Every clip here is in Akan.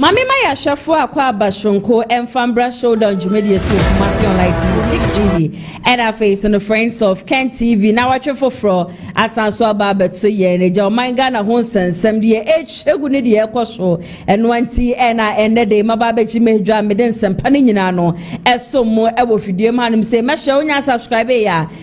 Mami Maya Shafo Akwa Bashonko and Fambra Showdown Jumedia School Kumasi Online TV and our face on the friends of Ken TV. Now I for fro as Answa Baba to ye and Joe Mangana Honson, some dear H. Shaguni Equasho and 1T and I ended the Mababechi Major Medins and Paninano as some more ever video man say Mashonia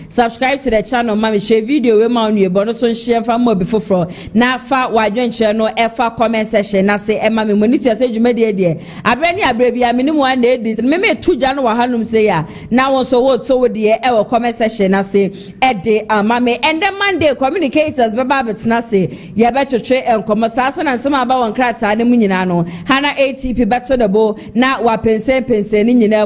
subscribe to the channel Mami share video we mount you bonus on share from more before fro now far wide channel F comment session I say Emma Monita say Jumedia dear Abrani Abrebi I minimum 1 day did me 2 January Hanum say ya now also what so dear our comment session I say Eddie Mame and then Monday communicators Bababets Nasi ya better trade and conversation and some about one crata and Munino Hana ATP better the bow now pense in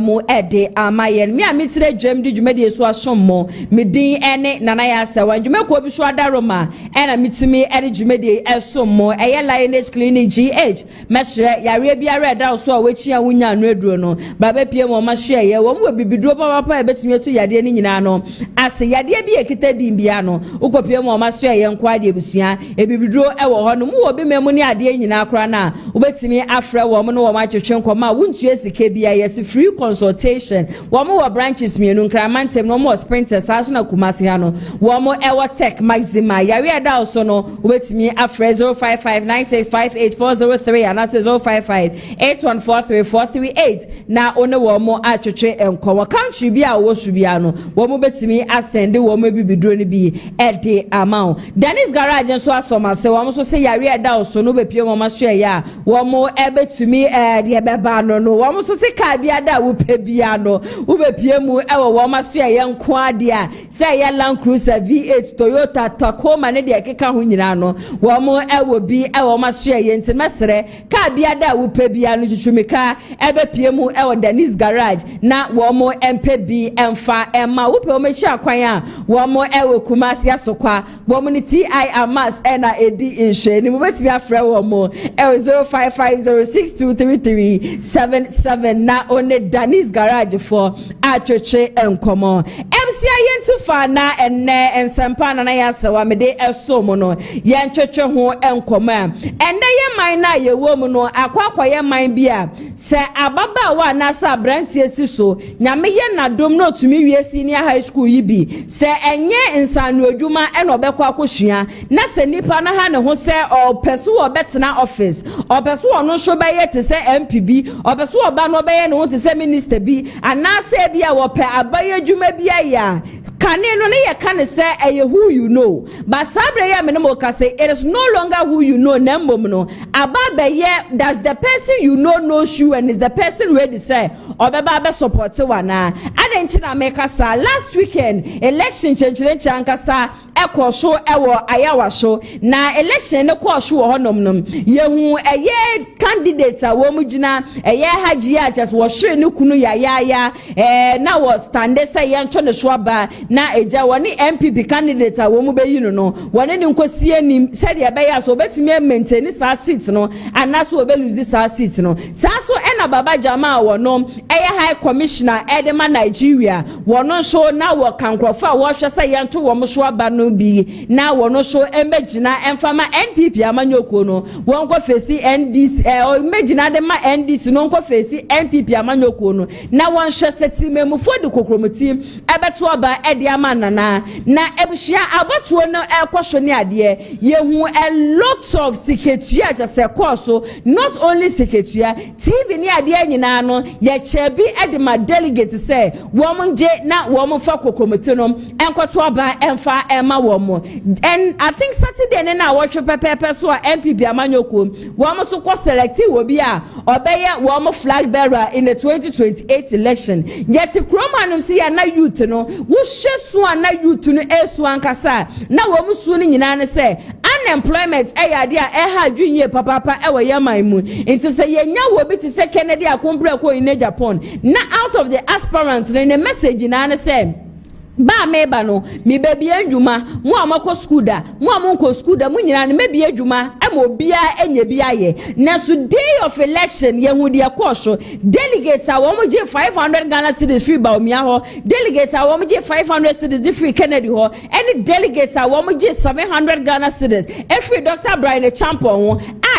mo Eddie Mayan me I today Jem did Jumedia swashon mo Midi ene Nanaya sa when you make Obi Shwada Roma and I meet to me Eddie Jumedia as some more a lioness clinic GH Mestre Yarabia red also which ya wunya redro no Babe PM or Mashia ye will be drop up a bit to Yadia Ninano as a Yadia be a kita dimbiano Uko PM or Mashia and Quadi Busia a be draw our honor more be memonia dear in Akrana ubet me afra woman or my chunkoma won't yes the KBIS free consultation one more branches me no cramante no more sprinters as no Kumasiano one more our tech maxima Yaria also no ubet me afra 055965840 and that's 05581434338 now only one more attribute and cover country be our washubiano one more bet me ascend the woman be drone be at the amount Dennis garage and so as some say one also say Yaria down so no be pure mama share ya one more ebe to me the bebano no one also say kabia da wo pebiano wo be pure mu e wo mama share yan kwa dia say ya Land Cruiser V8 Toyota Tacoma ne de keka ho nyina no one more e wo bi e wo mama share yen mesre kabia da wo pebiano chichumika ebe pie mu e wo Dennis garage na wo mo empe bi emfa emma wo pe o mechi akwan a wo mo e wo Kumasi asokwa wo mo ni TI amas e na edi inhwe ni mo betimi afre wo mo e 0550623377 na one Dennis garage for atwetwe enkomo MC ayentu fa na enne ensempa na ya sewa me de esomo no yentwetwe ho enkomo ende ye man na ye wo mu no akwakwa ye man bia se ababa wa na sa brantie si so nyame ye na dom no tumi wie senior high school yi bi se enye nsanu adwuma eno obekwa akohua na se nipa na ha ne ho se opeso obetena office opeso ono so be ye te se MPB opeso oba no be ye ne ho te se minister bi ana se bia wo pe abaye adwuma bia ya kane no ne ye kane se eye who you know but sabre ya me no ka say it is no longer who you know na mbom no ababe ye does the person you know knows you and is the person ready say obeba be support wana adentina make sa last weekend election chankasa ekosho ewo ayawa show na election ne kosho honom nom yehu eye candidates a wo mugina eye haji just wo hwe ne kunu ya na was stand say yancho ne shoaba na eja woni MPP candidate a wo mu be yinu no woni ni nkosie nim said ya be ya so betumi maintain sa seat no anaso obe lose sa seat no sa so ena baba jama wo no eye high commissioner edema Nigeria wono show na wo kankrofa wo hwe say yanto wo mo shoaba no bi na wono show emegina emfama NPP amanyoko no won ko face NDC emegina de ma NDC no ko face NPP amanyoko no na won hwe setimemu fodi kokromoti ebeto aba edi amanana na ebushia abotuo no ekosho ne ade yehu a lot of secretary just course not only secretary TV ni ade nyina no ye chebi edi ma delegate say wo monje na wo mo fa kokromoti no enkoto aba emfa ema wo mo and I think Saturday na watch pepe so MPP amanyoko wo mo so ko select wo bi a obeye wo mo flag bearer in the 2028 election yet kroma no see na youth no wo hyeso na youth no esu ankasa na wo mo su no nyina ne say unemployment eyade a ha dwunye papa e wo yaman mu nti say yenya wo bi ti say Kennedy akombra ko in Agyapong na out of the aspirants ne message na ne say ba meba no mi baby adwuma mo amako school da mo amonko school da mo nyina ne mebi adwuma e mo bia enye bia ye na so day of election ye hu de ekosho delegates a wo mo je 500 Ghana cedis free ba omia ho delegates a wo mo je 500 cedis free Kennedy ho any delegates a wo mo je 700 Ghana cedis every Dr. Brian Champon ho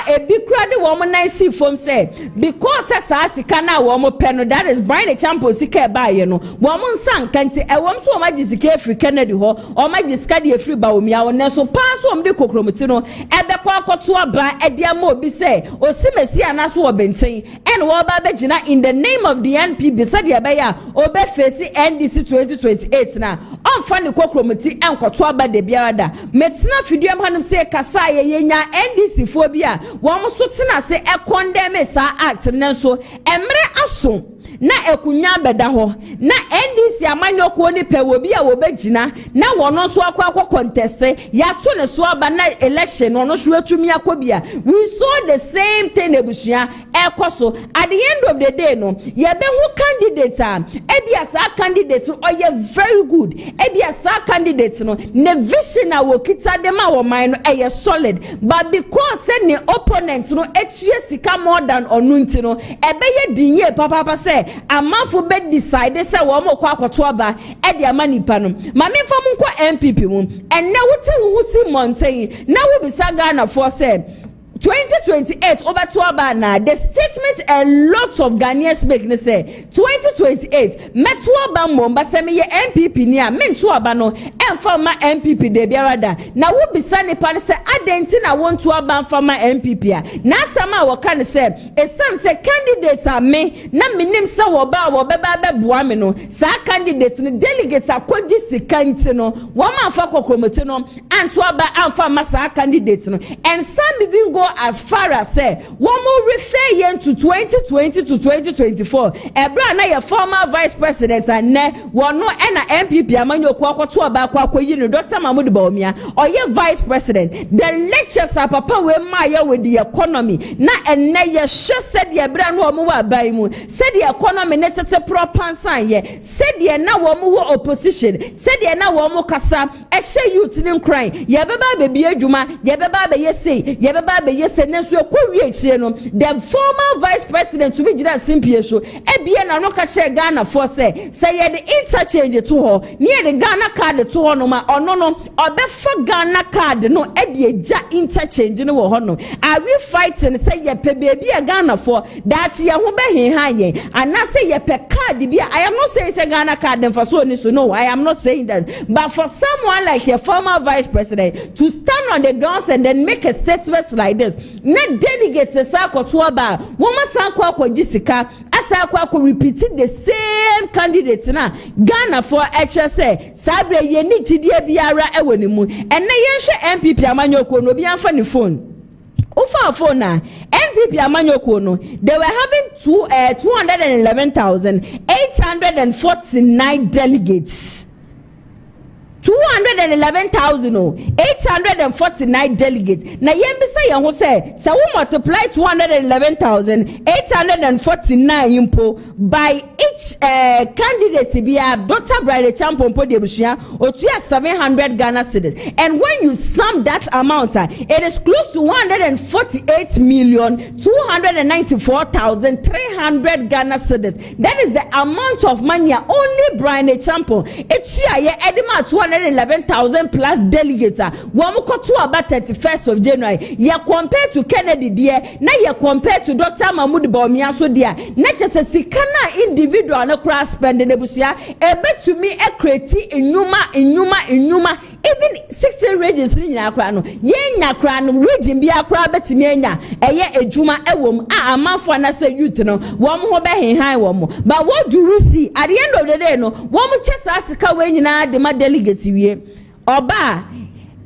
ebi kura de woman na si form say because sa sika na woman pɛ no that is Brian Agyapong sika ba ye no woman san kanti e wom so ma gisika afri Kennedy ho o ma gisika de afri ba omia won so pass wom de kokromoti no ebe kwa akoto aba e de ama obi say osimesi anaso wo benten and wo ba begina in the name of the NPP said ye be ya obe face NDC 2028 na on fa ne kokromoti enkoto aba de biara da metina fiduam hanum say kasa ye nya NDC fo bi a wom so tena se e condemn sa act nenso emre aso na ekunya beda ho na NDC amanyoko ni pe wo bi a wo begina na wono so akwa contest ya to ne so aba na election wono so atumi akobia we saw the same thing ebusua ekoso at the end of the day no ye be hu candidate ebia sa candidate oye very good ebia sa candidate no ne vision a wo kita dem a wo man no eye solid but because say ne opponent no etue sika more than onunti no ebeye dinye papa say amanfo be decide say wo mo kwa akoto aba e de amanipa no ma me fam nko MPP mu enne wote hu si mountain na wo bisa Ghana for say 2028 over to Abana. The statement a lot of Ghanaians make me say 2028 metu aba momba se me ye MPP ni a mentu aba no emfa ma MPP de biarada na wo bisa ne pa se adenti na won to aba emfa ma MPP a na sama wo kan se esam se candidate a me na minim se wo ba wo beba be boa me no sa candidate ni delegate akodi sika nti no wo ma fa kokromoti no antu aba emfa ma sa candidate no and some even go as far as say one more refer yen to 2020 to 2024 ebra na your former vice president and ne one no na MPP amanyo kwakoto aba kwakoyi no Dr. Mahmoud Bawumia or your vice president the lectures are papa we maya with the economy na enne ye hye said ye bra no omo wa bai mu said the economy netete proper san ye said ye na wo mo opposition said ye na wo mo kasa ehye youth nim crying ye beba bebi adwuma ye beba be yesi ye beba be yesi nenso ekwowie chie no the former vice president to be gina simpie so ebie na no ka che Ghana for say ye the interchange to ho near the Ghana card to ho no ma ono no obefa Ghana card no e de eja interchange no wo ho no are we fighting say ye pe baby a Ghana for that ye ho be hen ye ana say ye pe card bi I am not saying say Ghana card dem for so ni so no I am not saying that but for someone like your former vice president to stand on the grounds and then make a statement like this na delegates sa akoto aba wo ma san kwa gisika asa kwa repeat the same candidate na Ghana for HSA sabre ye ni gidie biara ewo ni mu enne yenhwe MPP amanyoko no bi amfa ni phone ufa phone na NPP amanyoko no they were having 211,849 delegates 211,849 delegates. Na yembisa ye ho say we multiply 211,849 impo by each candidate bia Dr. Brian Agyapong po de busua otua 700 Ghana cedis. And when you sum that amount, it is close to 148,294,300 Ghana cedis. That is the amount of money only Brian Agyapong etua ye edema 211,000 plus delegates. Wamuko to about 31st of January. Ya compared to Kennedy dear, na ya compared to Dr. Mahmoud Bawumia so dear. Na just a sikana individual no cross spending ebusia. Ebe to me a creati inuma. Even 60 regions ni nyakra no. Ye nyakra no region bi akra betimi enya. Eye ejuma ewom a amanfo na say youth no. Wom ho be henhan wom. But what do we see at the end of the day no? Wom chesa asika we nyina de ma delegate wie. Oba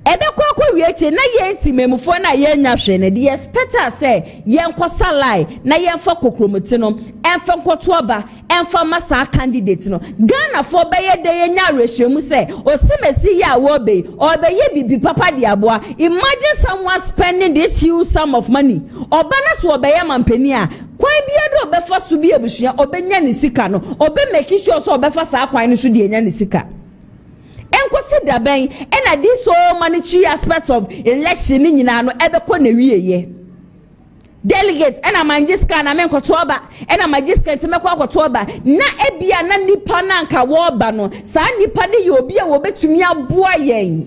ebe kwa wie che na ye ntimemufo na ye nya hwe ne de expect say ye nkosa lie na ye mfa kokromoti no emfa nkoto oba emfa masa candidate no Ghana for be ye de ye nya rehwemu say osimesi ya wo be ye bibi papa di aboa. Imagine someone spending this huge sum of money oba na so be ye mampani a kwan bia do obefa so bi abusua obenya ne sika no obe make sure so obefa sa kwan no so de nya ne sika. Consider ben and this so many aspects of election in no ebeko na wieye delegate and a magiska na men kotoba and a magiska ntemeko akotoba na ebia na nipa na nka wo ba no sa nipa de ye obi a wo betumi aboa yen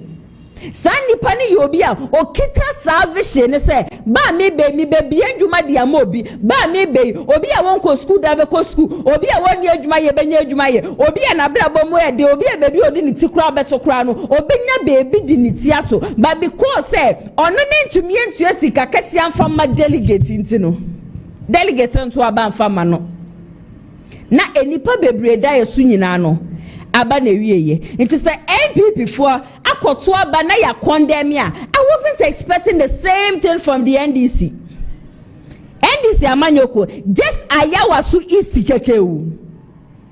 Sandy Pani Yobia, or Kita Salvation, say, Ba me baby, Anduma Diamobi, Ba me bay, Obia won't go school, Dabaco school, Obia 1 year Jumaya, Benya Jumaya, Obia and Abrabamo, the Obia baby, or didn't crowd at Socrano, Obina baby didn't theatre, but because say, on the name to me and Jessica Cassian from my delegate into delegates into a ban famano. Na enipa bebre da yesu nyina no aba na wieye nti say MPP for akoto aba na ya condemn ya. I wasn't expecting the same thing from the NDC amanyoko just ayawasu isikeke o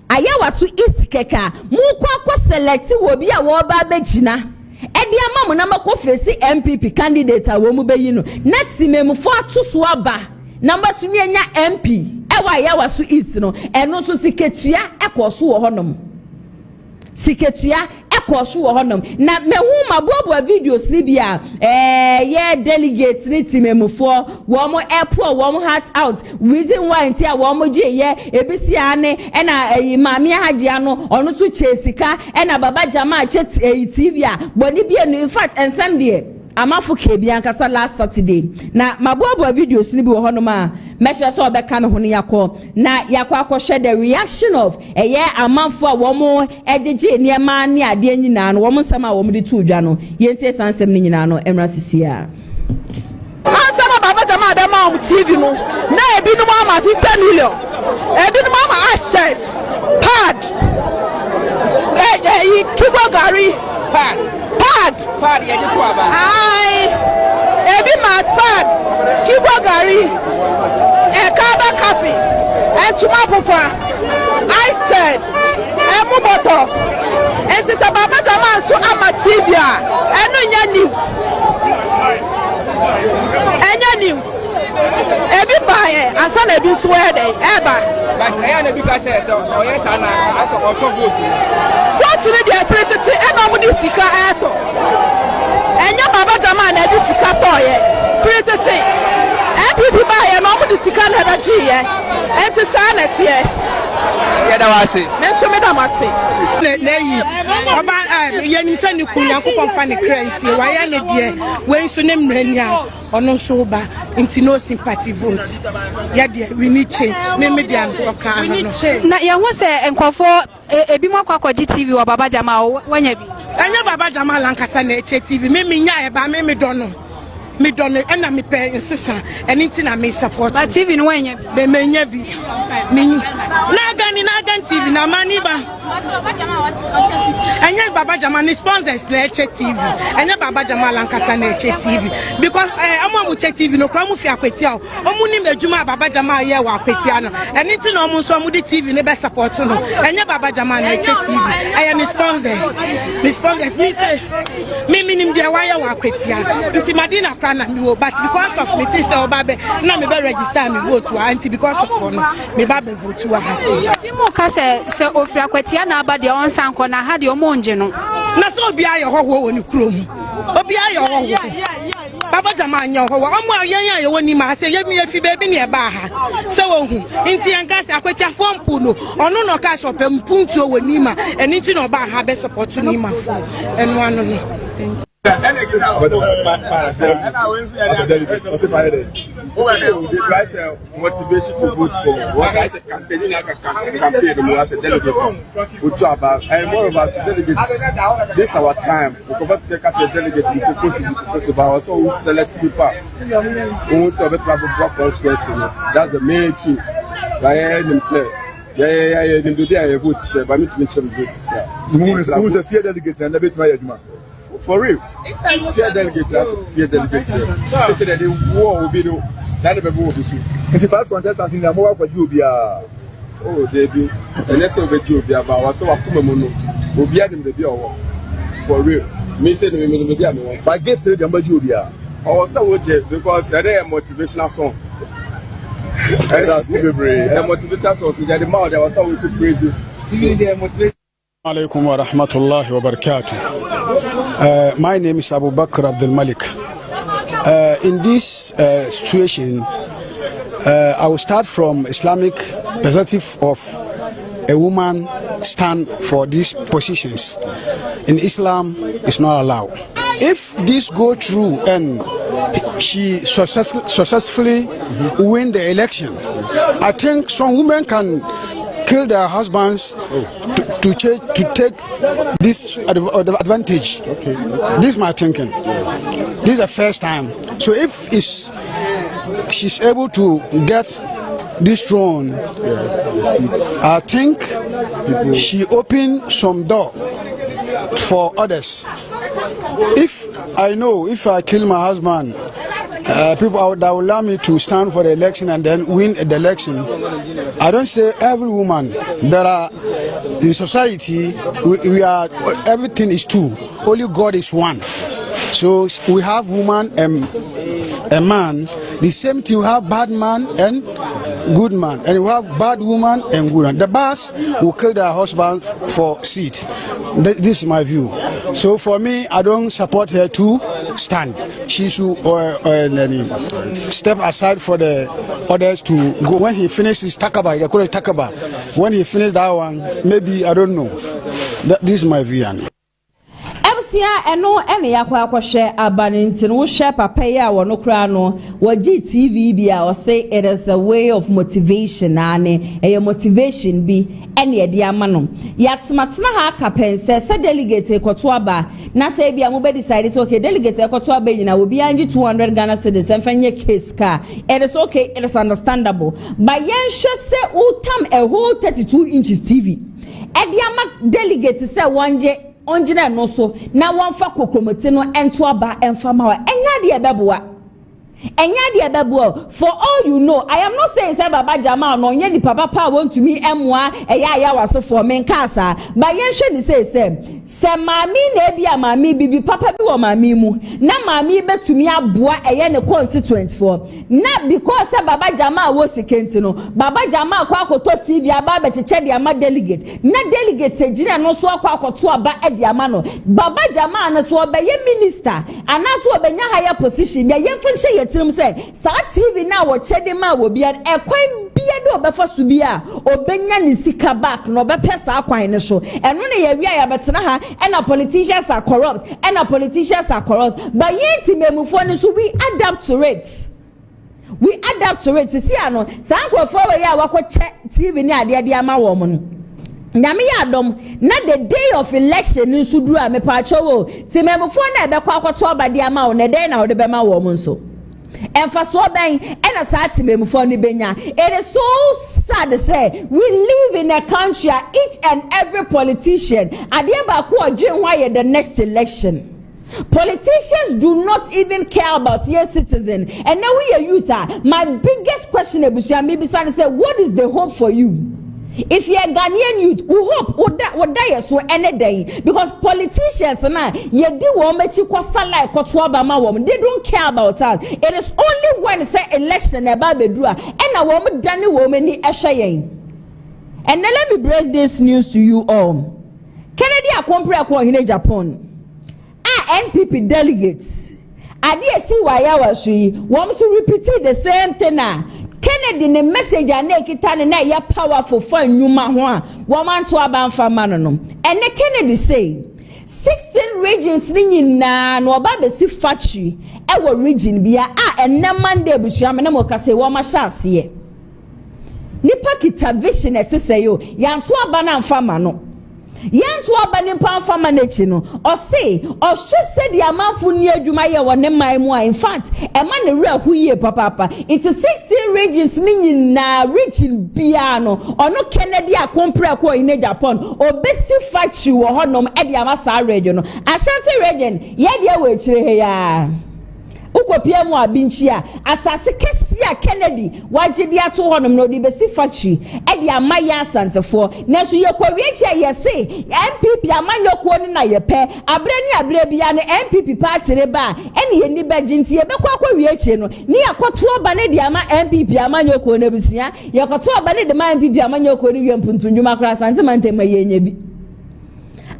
ayawasu isikeka mu kwa select wo bi a wo ba begina edi amamu na makofesi MPP candidate a wo mu beyi no na timemfo atoso aba number 2 enya MP ewa yawasu is no eno so siketua ekoso wo honom siketua ekoso wo honom na mehu mabobo videos ni bia ye delegates ni timemfo wo mo airport wo mo heart out reason why ntia wo mo je ye ebisi ane ena maami hagea no ono so chesika ena baba jama che TV a boni bia no in fact ensem de amafo kebia nkasa last Saturday na mabobo videos ni bi wo honom a mesha so obeka me hone yakọ na yakọ akọhwe the reaction of amafo a wo mo ejeje niema ne ade nyina no wo mo nsam a wo mo de tu dwa no yentie sansem ni nyina no emra sisia ansama baba jama be ma TV no na ebinom ama 50 million ebinom ama access pad kibo gari pad ye de to aba ai ebi ma pad kibo gari Kaba coffee, tomato ice chest, muboto, and it's about Baba so amatibia, and news. News. Every buyer, and son of you swear they ever. But I am because yes, and I also go to. Go to the free and I'm with Sika Ato. And your Baba Jaman, and this Sika boy, free to take. People buy and all the Sika never G, and to sign it here. That's what I say. About Yanison, you couldn't find a crazy. Why are you dear? When you name Renya or no sober into no sympathy votes? Yeah, dear, we need change. Name me the now, you want say and call for a bimo GTV or Baba Jamal when you be. I know Baba Jamal Lancaster TV. Maybe I me don't know. Me don't and I'm paying sister and anything I may support. But TV no when they may be me Nagan TV na money ba. And yet Baba Jamal sponsors Leche TV. And yet Baba Jamal Lancaster Leche TV. Because I'm on Leche TV no problem for Akwetiao. Omuni mejuma Baba Jamal ye wa Akwetiano. And anything almost so mudi TV never support no. And yet Baba Jamal Leche TV. I am sponsors. Me sponsors me say me minim dia wa ye wa Akwetiano. Nti Madina but because of me say Obabe na me be register me vote to anti because of no me ba be vote to hase mo ka se ofira kwatia na aba de on sanko na ha de o monje no na so obi aye hoho woni kurom obi aye hoho Baba Jama nya hoho omo ayen aye woni ma se ye mi afi baby ne ba ha se wo hu nti anka se akwatia fompu no ono no ka shop mpuntu woni ma eni nti no ba ha be support ni ma fo eno ano no thank you. As a delegate, motivation to vote for what I said campaign as a delegate. And more about delegates. This is our time. We convert to as a delegate. We propose about so we select people. We want to have a block constituency. That's the main key. Yeah. They do their vote. But me to mention vote. Who's a fear delegate and a bit my man. For real, fear delegates, fear delegates. They said that the war will be no. Send the war to see. And the first contestants in the more for Jubia. Oh, they do. And let's say Jubia, but I saw a Kumamono. Will be adding the bill. For real. Me said, if I gave to the Jubia. Or so would you, because they are motivational song. And that's very brave. A motivational song. So the mouth, I was always so crazy. They motivate. Alaikum wa rahmatullahi wa barakatuh. My name is Abu Bakr Abdul Malik. In this situation, I will start from Islamic perspective of a woman stand for these positions. In Islam, it's not allowed. if this go through and she successfully win the election, I think some women can kill their husbands to take this advantage. Okay. This is my thinking. This is the first time. So if she's able to get this throne, I think she opened some door for others. If I kill my husband, people that will allow me to stand for the election and then win the election. I don't say every woman. There are in society we are, everything is two. Only God is one. So we have woman and a man. The same thing, we have bad man and good man, and we have bad woman and good man. The boss will kill their husband for seat. This is my view. So for me, I don't support her to stand. She should step aside for the others to go. When he finishes Takaba, they call it Takaba. When he finishes that one, maybe, I don't know. This is my view. Sia eno ene yakwa share abanintin wo share papa ya wono kra no waji TV bia o say it is a way of motivation ane a motivation bi ene ye dia ma no yatmatna ha kapense se delegate ekoto aba na say bia mo be decide so okay delegate ekoto aba nyina wo bia ngi 200 Ghana cedis enfanye case ka it is okay, it is understandable but yen hwe se utam a whole 32 inches TV e dia ma delegate se wonje onjina no so na wonfa kokromoti no ento aba emfa ma wa enya de bebo for all you know. I am not saying say baba jama no nya ni papa pa want to me emwa eya ya waso for men kasa but yen hwe ni say mami na bia mami bibi papa bi wo mami mu na mami betumi aboa eye ne constituent for na because say baba jama wo sekenti no baba jama kwa akoto TV aba be cheche de ama delegate na delegate ejina no so akwa akoto aba e de ama no baba jama na so be ye minister anaso obenya higher position ya yen fun hye say sa TV na wo chede ma wo bia ekwan bia de obefa su bia obenya ni sika back no obepesa akwan ne so eno ne ya wi ya betena ha and politicians are corrupt but yet memufo ni so we adapt to it see ano san krofo we ya wakoche TV ni ade ama wo mo no nyame ya dom na the day of election nso duru a mepacho wo timemufo na ebe kwa akoto obade ama wo ne day na wo de be ma wo mo nso emfaso ben ena sa timemufo ni benya. It is so sad to say we live in a country each and every politician ade ba ko odwen why the next election. Politicians do not even care about your citizen. And now we are youth. My biggest question is say, what is the hope for you? If you are Ghanaian youth, we hope would die so any day because politicians they don't care about us. It is only when say election about bedrua and a woman done woman ni eshayen. And then let me break this news to you all. Kennedy Agyapong in Agyapong. NPP delegates. Adi see why I was want to repeat the same thing now. Kennedy ne message anekita na ya powerful for nyuma ho a woman to abanfa mano. And Kennedy say 16 regions ni nyina no oba besi factory e wo region bia enne mande busua me na mo kase wo ma hyase. Nipa kita vision ete say yo yanto aba na mfa mano. Yanto abani pamfa manechi no o say o said the amanfo ni adwuma ye wo ne man mu in fact e ma ne re ahuye papa into 16 regions ni nyina region bia no ono Kennedy akompre ko in Japan obesi factory wo honom e de amasa region no Ashanti region ye de we kire he ya ukopia mu abinchi a asase kesia Kennedy wagidi ato honom no de besi factory e de amaya asantefo na so ye koreche ye se MPP amanyoko ni na ye pe abre bia ne MPP party ne ba ene ye ni bejinti ye bekwa akwawie no ni akoto oba ne de ama MPP amanyoko na busia ye akoto oba ne de ma MPP amanyoko ni wie mpuntundwuma kra asante mantema ye nya bi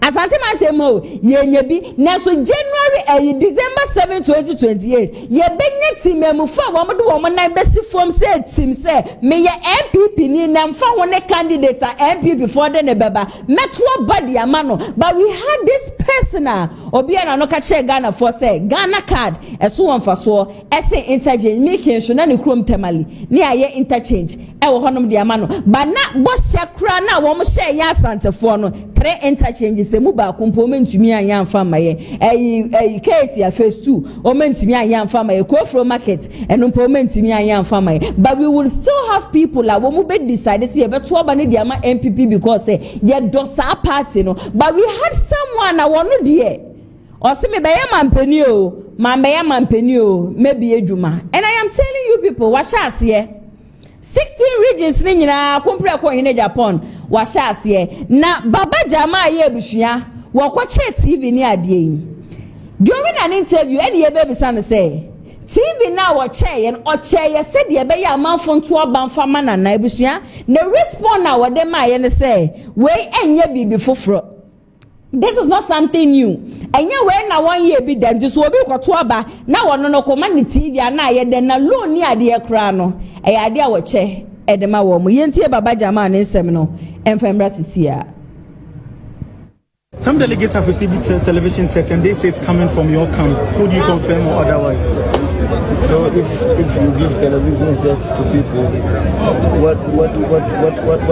Asante Mantemo, Yebi, Naso January, December 7, 2028. Ye benye team Mufa, woman, I best form said, Tim say, may your MPP ni Namfa one candidate MP before the Nebaba, Metro Body Amano, but we had this personal, Obiana Nokache Ghana for say, Ghana card, as one for so, essay interchange, making Shunani Krum Temali, near ye interchange, Ewa Honum Diamano, but not Boss Shakra, now one share Yasanta for no, 3 interchanges. Muba component to me and young farmer, a Katie phase 2, or meant to me and young farmer, a call from market, and implement to me and young farmer. But we will still have people like when we decide to see about 12 Diama MPP because ye dosa party, no. But we had someone I want to dear. Or see me by a man penio, maybe a juma. And I am telling you people, what shall I say? 16 regions in Agyapong washas ye na baba jama ye bushia wakwache TV ni adie during an interview any ye baby son say TV now wache yen oche ye said ye be ya manfo nto abanfa mana na bushia na respond na wode ma ye ne say we enye bibi foforo. This is not something new. Enye we na 1 year bi dan just obi kwoto aba na wono no koma ni TV ana ye den na loan ni ade kra no e ade a wache edema wo mu yentie baba jama ne nsem no emfemra sisia. Some delegates have received television sets and they say it's coming from your camp. Could you confirm or otherwise? So if you give television sets to people, what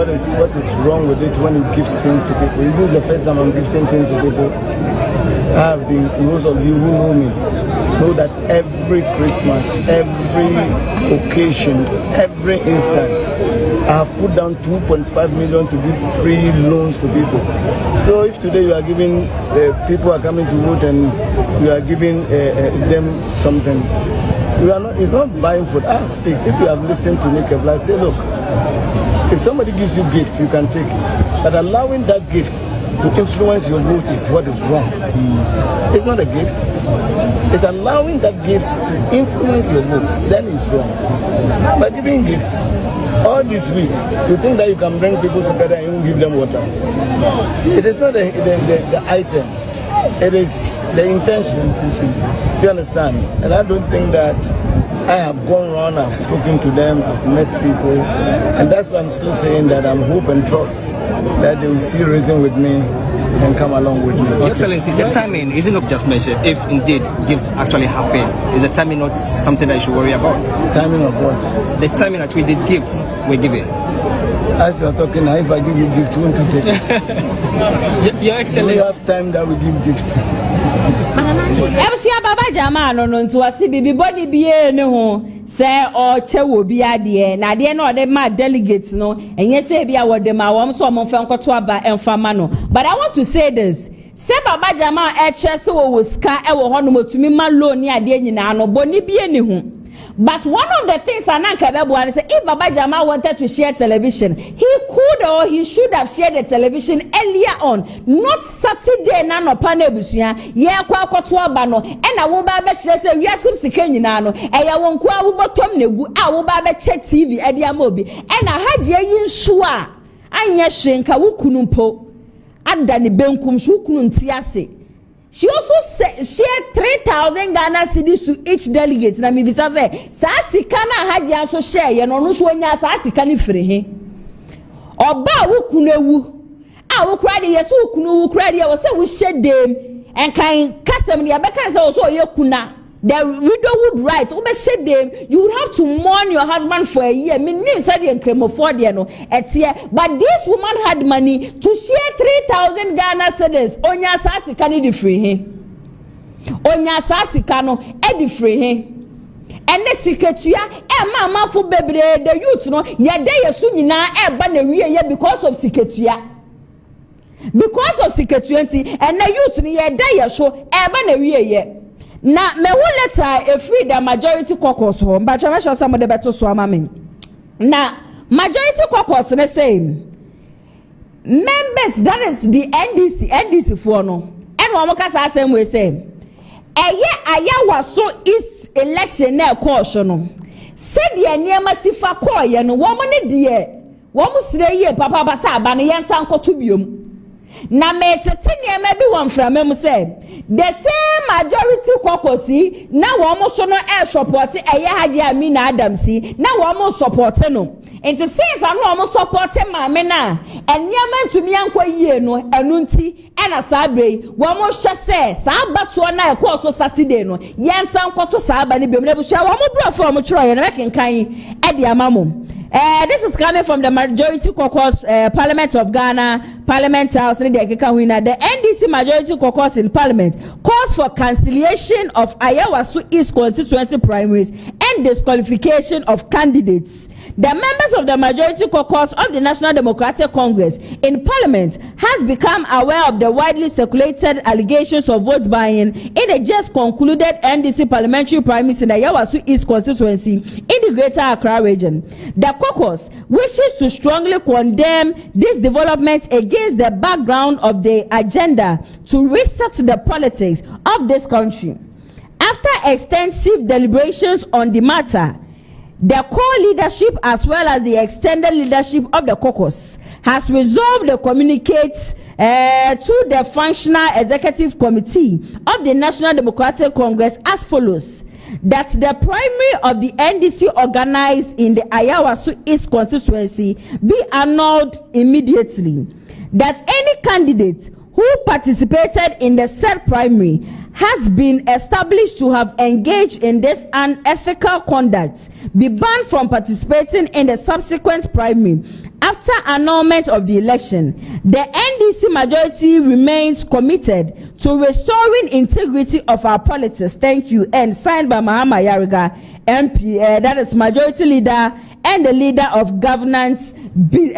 is wrong with it when you give things to people? This is the first time I'm gifting things to people. I have been, those of you who know me, know that every Christmas, every occasion, every instant, I have put down 2.5 million to give free loans to people. So if today you are giving, people are coming to vote and you are giving them something, it's not buying food. I speak. If you have listened to me, I say, look, if somebody gives you gifts, you can take it. But allowing that gift to influence your vote is what is wrong. It's not a gift. It's allowing that gift to influence your vote. Then it's wrong. By giving gifts, all this week, you think that you can bring people together and you give them water. It is not the item. It is the intention. You understand? And I don't think that I have gone around, I've spoken to them, I've met people, and that's why I'm still saying that I'm hope and trust that they will see reason with me and come along with me. Your Excellency, the timing isn't not just mentioned. If indeed gifts actually happen, is the timing not something that you should worry about? Timing of what? The timing at which the gifts were given. As you are talking now, if I give you gift, you want to take it. Your Excellency, we have time that we give gifts. Ebusia baba jama no nto ase bibi body bie ne ho se o chewo bi ade na ade na ode ma delegates no enye se bia wode ma wom so mo mfa nkoto aba emfama no. But I want to say this, se baba jama e che se wo ska e wo hono motumi ma loan ni ade nyina no boni bie ne ho. But one of the things Anokye Bebuani said, if Baba Jama wanted to share television, he could or he should have shared the television earlier on, not Saturday nano panebusia, yeah, kwa bano, and I will buy say we are some sikenino, and I won't kwa bottom negu, I will buy check TV at the Amobi, and I had ye shua, and yashenka wukunumpo, at Danny Benkum shukunun tiase. She also shared 3,000 Ghana cedis to each delegate. Na mi bisa say, sasika na haji also share. Ye no so nya sasika ni free he. Oba wo kunewu. A wo krade ye so kunu wo krade ye wo say we share dem. En kan kasem ni abeka say also ye kuna. The widowhood rights, you would have to mourn your husband for a year. Me said no. But this woman had money to share 3,000 Ghana cedis. Onya sasi kani di free he. Onya sasi kano edi free he. And the siketuya mama fu bebre the youth no ye de yesu nyina ba na wiye ye because of siketuya. Because of siketuanti and the youth ni ye de ye so ba na wiye ye. Na me wo letter a free the majority caucus ho but I sure some of the better so amame na majority caucus na say members, that is the NDC for no and one kasa same way say aya waso is election na caution no said the niema sifa call ye no wo mo ne de wo mo sire ye papa basa aba ne yensa nkoto biom Na me tete niema bi won frame mu say the same majority caucus na wo mo so no support eye Haji Amina Adams na wo mo support no. Enti since anu wo mo support maame na enyama ntumi anko yie no enu nti ena sabre wo mo hwe se sa bato na e course Saturday no yensa nkoto sa aba ne bem na buhia wo mo brofo mo tworo ye na kenkan e de amamo. This is coming from the majority caucus, Parliament of Ghana, Parliament House. The NDC majority caucus in Parliament calls for cancellation of Ayawasu East constituency primaries and disqualification of candidates. The members of the majority caucus of the National Democratic Congress in Parliament has become aware of the widely circulated allegations of vote buying in the just concluded NDC parliamentary primaries in the Ayawasu East constituency in the Greater Accra region. The caucus wishes to strongly condemn this development against the background of the agenda to reset the politics of this country. After extensive deliberations on the matter, the core leadership as well as the extended leadership of the caucus has resolved to communicate to the Functional Executive Committee of the National Democratic Congress as follows: that the primary of the NDC organized in the Ayawasu East constituency be annulled immediately, that any candidate who participated in the said primary has been established to have engaged in this unethical conduct be banned from participating in the subsequent primary after annulment of the election. The NDC majority remains committed to restoring integrity of our politics. Thank you. And signed by Mahama Yariga, MP, that is majority leader and the leader of governance business.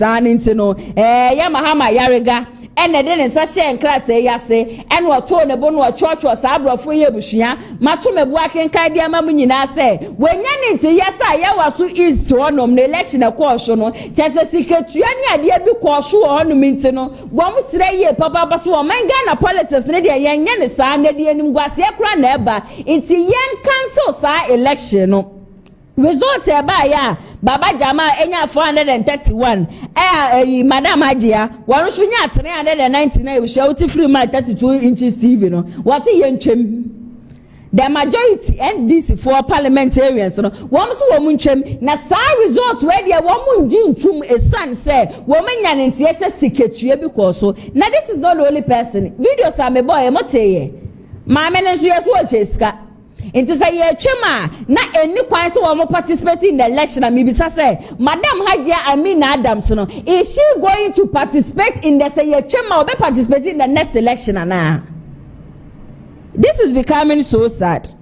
And Mahama Yariga. And then in such a crate yase, and what told the Bono church was abro for Yebushia, Matume Wakin Kaidia Mamunina say, when you need to yes, I was so easy to honor the election of caution, just a secret, any idea because you on the mintino, one say, Papa Baswa, Mangana politics, Nadia Yan Yanisa, Nadia Nguasia Craneba, into Yan Council sa election. Results by ya Baba Jama enya 431 Madam Ajia wanu shunya 399 we show free my 32 inches TV no was yenchem. The majority NDC for parliamentarians no wom so wom nchem na sa results where dia wom nji ntum esan say wom nya ntie se siketue because so now this is not the only person videos are me boy emoteye ma me nso yeso ocheska. It is a year chema na any kwan so wo participate in the election and mebisa say Madam Haji Amina Adams no is she going to participate in the say year chema or be participate in the next election ana. This is becoming so sad.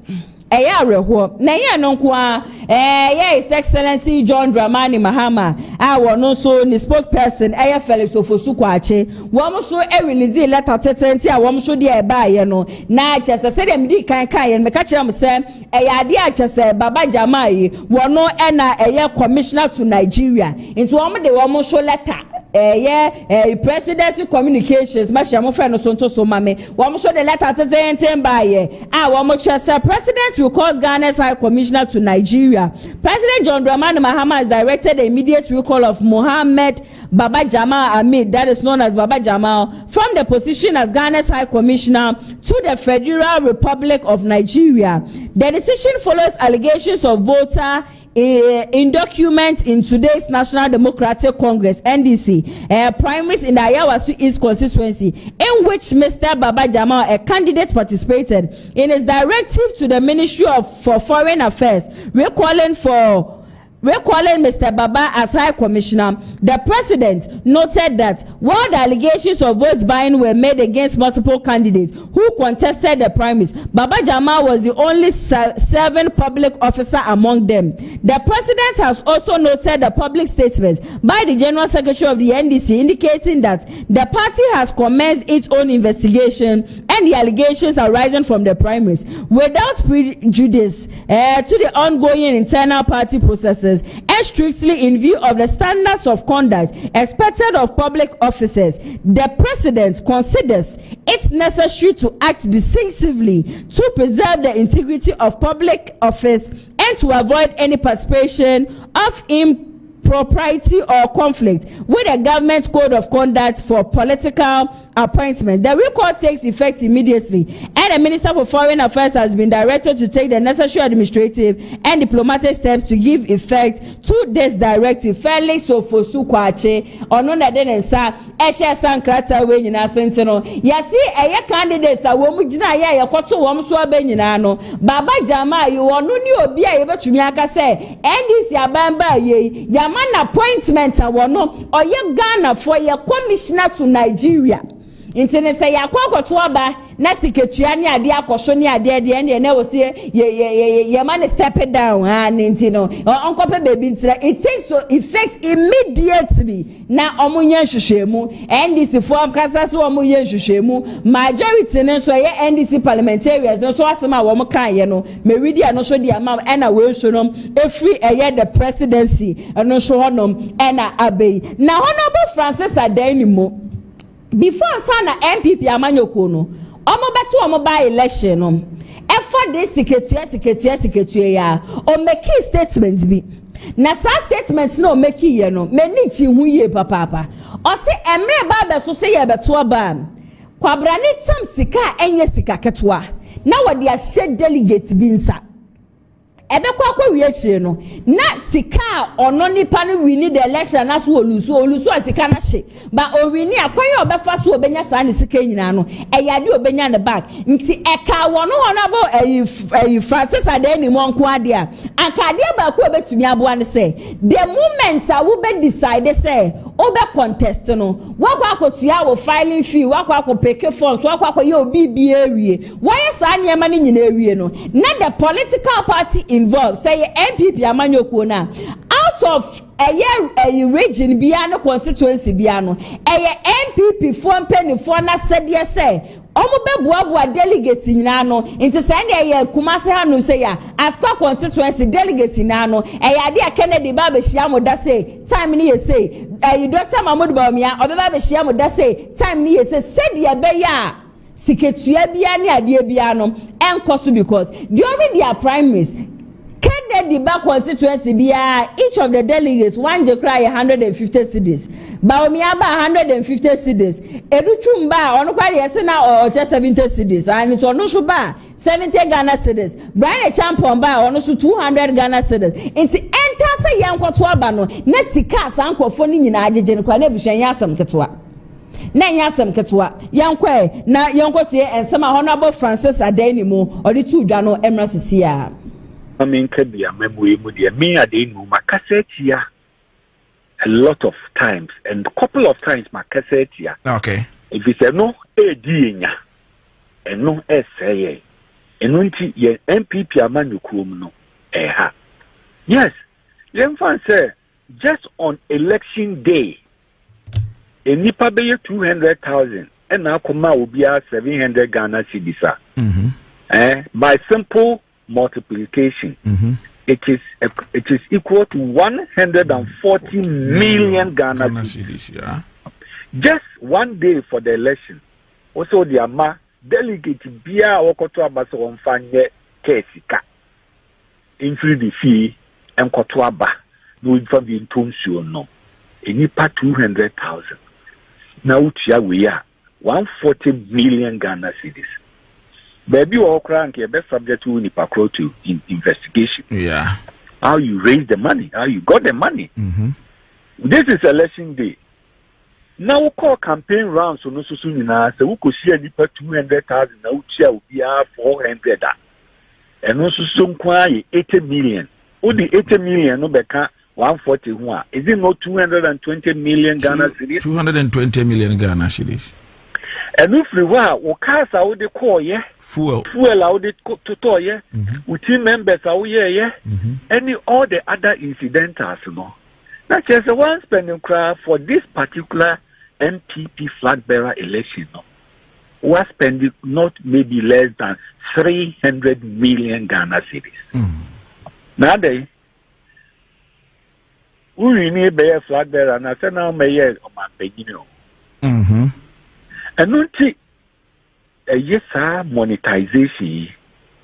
Na ye no kwa His Excellency John Dramani Mahama wono so ni spokesperson Felix Ofosu-Kwakye wo so release letter tetenti a wo so de e ba ye no na chese se dem di kan ye me ka kire am se ade a chese Baba Jamai wono na commissioner to Nigeria into wo de wo so letter presidency communications ma shamo friend no so nto so mame wo so the letter tetenti ba ye wo chese president will call Ghana's High Commissioner to Nigeria. President John Dramani Mahama has directed the immediate recall of Mohammed Baba Jamal Ahmed, that is known as Baba Jamal, from the position as Ghana's High Commissioner to the Federal Republic of Nigeria. The decision follows allegations of voter in documents in today's National Democratic Congress (NDC) primaries in the Ayawasu East constituency, in which Mr. Baba Jamal, a candidate, participated. In his directive to the Ministry for Foreign Affairs, recalling Mr. Baba as High Commissioner, the President noted that while the allegations of vote buying were made against multiple candidates who contested the primaries, Baba Jamal was the only serving public officer among them. The President has also noted the public statement by the General Secretary of the NDC indicating that the party has commenced its own investigation and the allegations arising from the primaries without prejudice to the ongoing internal party processes and strictly in view of the standards of conduct expected of public officers. The President considers it necessary to act decisively to preserve the integrity of public office and to avoid any participation of impropriety or conflict with the government code of conduct for political appointment. The recall takes effect immediately, and the Minister for Foreign Affairs has been directed to take the necessary administrative and diplomatic steps to give effect to this directive. Felix Ofosu Kwache ono na den nsa ehye sankrata we nyina senteno yasi eye candidates a wo mu gina ye yakoto wo so abanyina no baba jama yi wono ni obi a yebetumi aka se NDC abamba ye yaman appointment a wono oye Ghana for ye commissioner to Nigeria intene se yakokoto aba na siketua ni ade akoso ni ade de ene na wo se ye man step it down ntino onkope baby ntira it takes so effect immediately na omunye hwehwemu NDC form kasa se omunye hwehwemu majority ne so ye NDC parliamentarians no so asema wo kan ye no media no so dia ma na we so no every the presidency no so honom na abey na honorable Francis Adenimo before sana MPP amanyoko no omo beto omo by election no e for this secretary ya o make statements bi na sa statements no make ye no meni chi hu ye papa o se emre ba be so se ye beto ba kwabra ni tam sika enye sika ketwa na wode a shed delegate bi nsa ebe kwa wie chire no na sika ono nipa no win the election na so olusu sika na hye ba o win akwan ye obefa so obenya sa ne sika nyina no eyade obenya ne back nti eka wono honorable Francis Adenimo nko ade a anka ade ba ko obetumi aboa ne se the moment a wo be decide say obe contest no wakwa akotua wo filing fee wakwa akopeke forms wakwa akoye obi bi ewie why sa niema ne nyina ewie no na the political party involved say MPP amanyokuo na out of a region bia no constituency bia no MPP for penny for na said say omo be boaboa delegate nyina no nti say na Kumase hanu say ya askwa constituency delegate nyina no ade a Kennedy ba be hia mo da say time ni ye say Dr. Mahmoud Bawumia obeba be hia mo da say time ni ye say said ya be ya siketua bia ne ade bia no enkoso because during their primaries Kennedy back constituency bia each of the delegates one dey cry 150 cedis Bawumia ba 150 cedis Educhumba ono kwari yesi na o 70 cedis and to no so ba 70 Ghana cedis Brian Champion ba ono so 200 Ghana cedis inti enter say yankoto aba no na sika sankofo ni nyina ajeje ne kwa na buhwan yasam ketwa na yasam ketwa yankwa na yankotie ensema honorable Francis Adenimo odi tu dwa no emra sisia Kwame Nkrumah memory mu de me Adenimo makasetia a lot of times and a couple of times makasetia. Okay. If you say no edi nya eno eseye eno nti ye MPP amanyukum no ha. Yes, Lemfan say just on election day enipa be 200,000 and na koma obi a 700 Ghana cedis. By simple multiplication, it is equal to 140 million Ghana cedis. Yeah. Just one day for the election. Also, the ama delegate bia okoto abaso onfanye kesika. Infri the fee and koto aba no infa bi ntonsuo no. Enipa 200,000. Now utia we are 140 million Ghana cedis. Baby or crank be subject to Nipakro to investigation. Yeah. How you raise the money, how you got the money. This is election day. Now we call campaign rounds so no so we could see a nipa 200,000 now we are 400 and also some 80 million. Only 80 million no beka 140 one. Is it not 220 million Ghana cedis? 220 million Ghana cedis. And if we were, cars are the call, yeah. Fuel out the to yeah. With team members are yeah. Any all the other incidentals, no. Not just one spending crowd for this particular MPP flag bearer election, no. Was spending not maybe less than 300 million Ghana cedis. Now they we need bear flag bearer and I said now mayor on my beginning. And not a yes, monetization.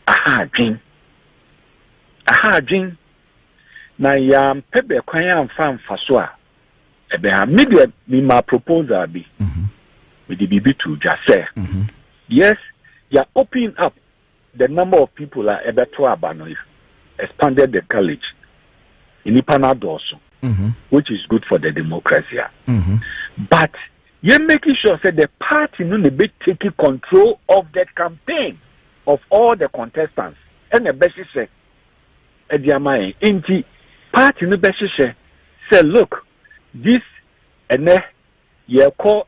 Aha, dream. na ya mpebe kwan ya mfa so a ebe ha media me ma proposal bi with the bibi to just say yes, you opening up the number of people are able to abandon, expanded the college in Ipanado, which is good for the democracy. But you're making sure that the party no be taking control of the campaign of all the contestants. And the best say, Ediamai, inti party no best say, look, this and you call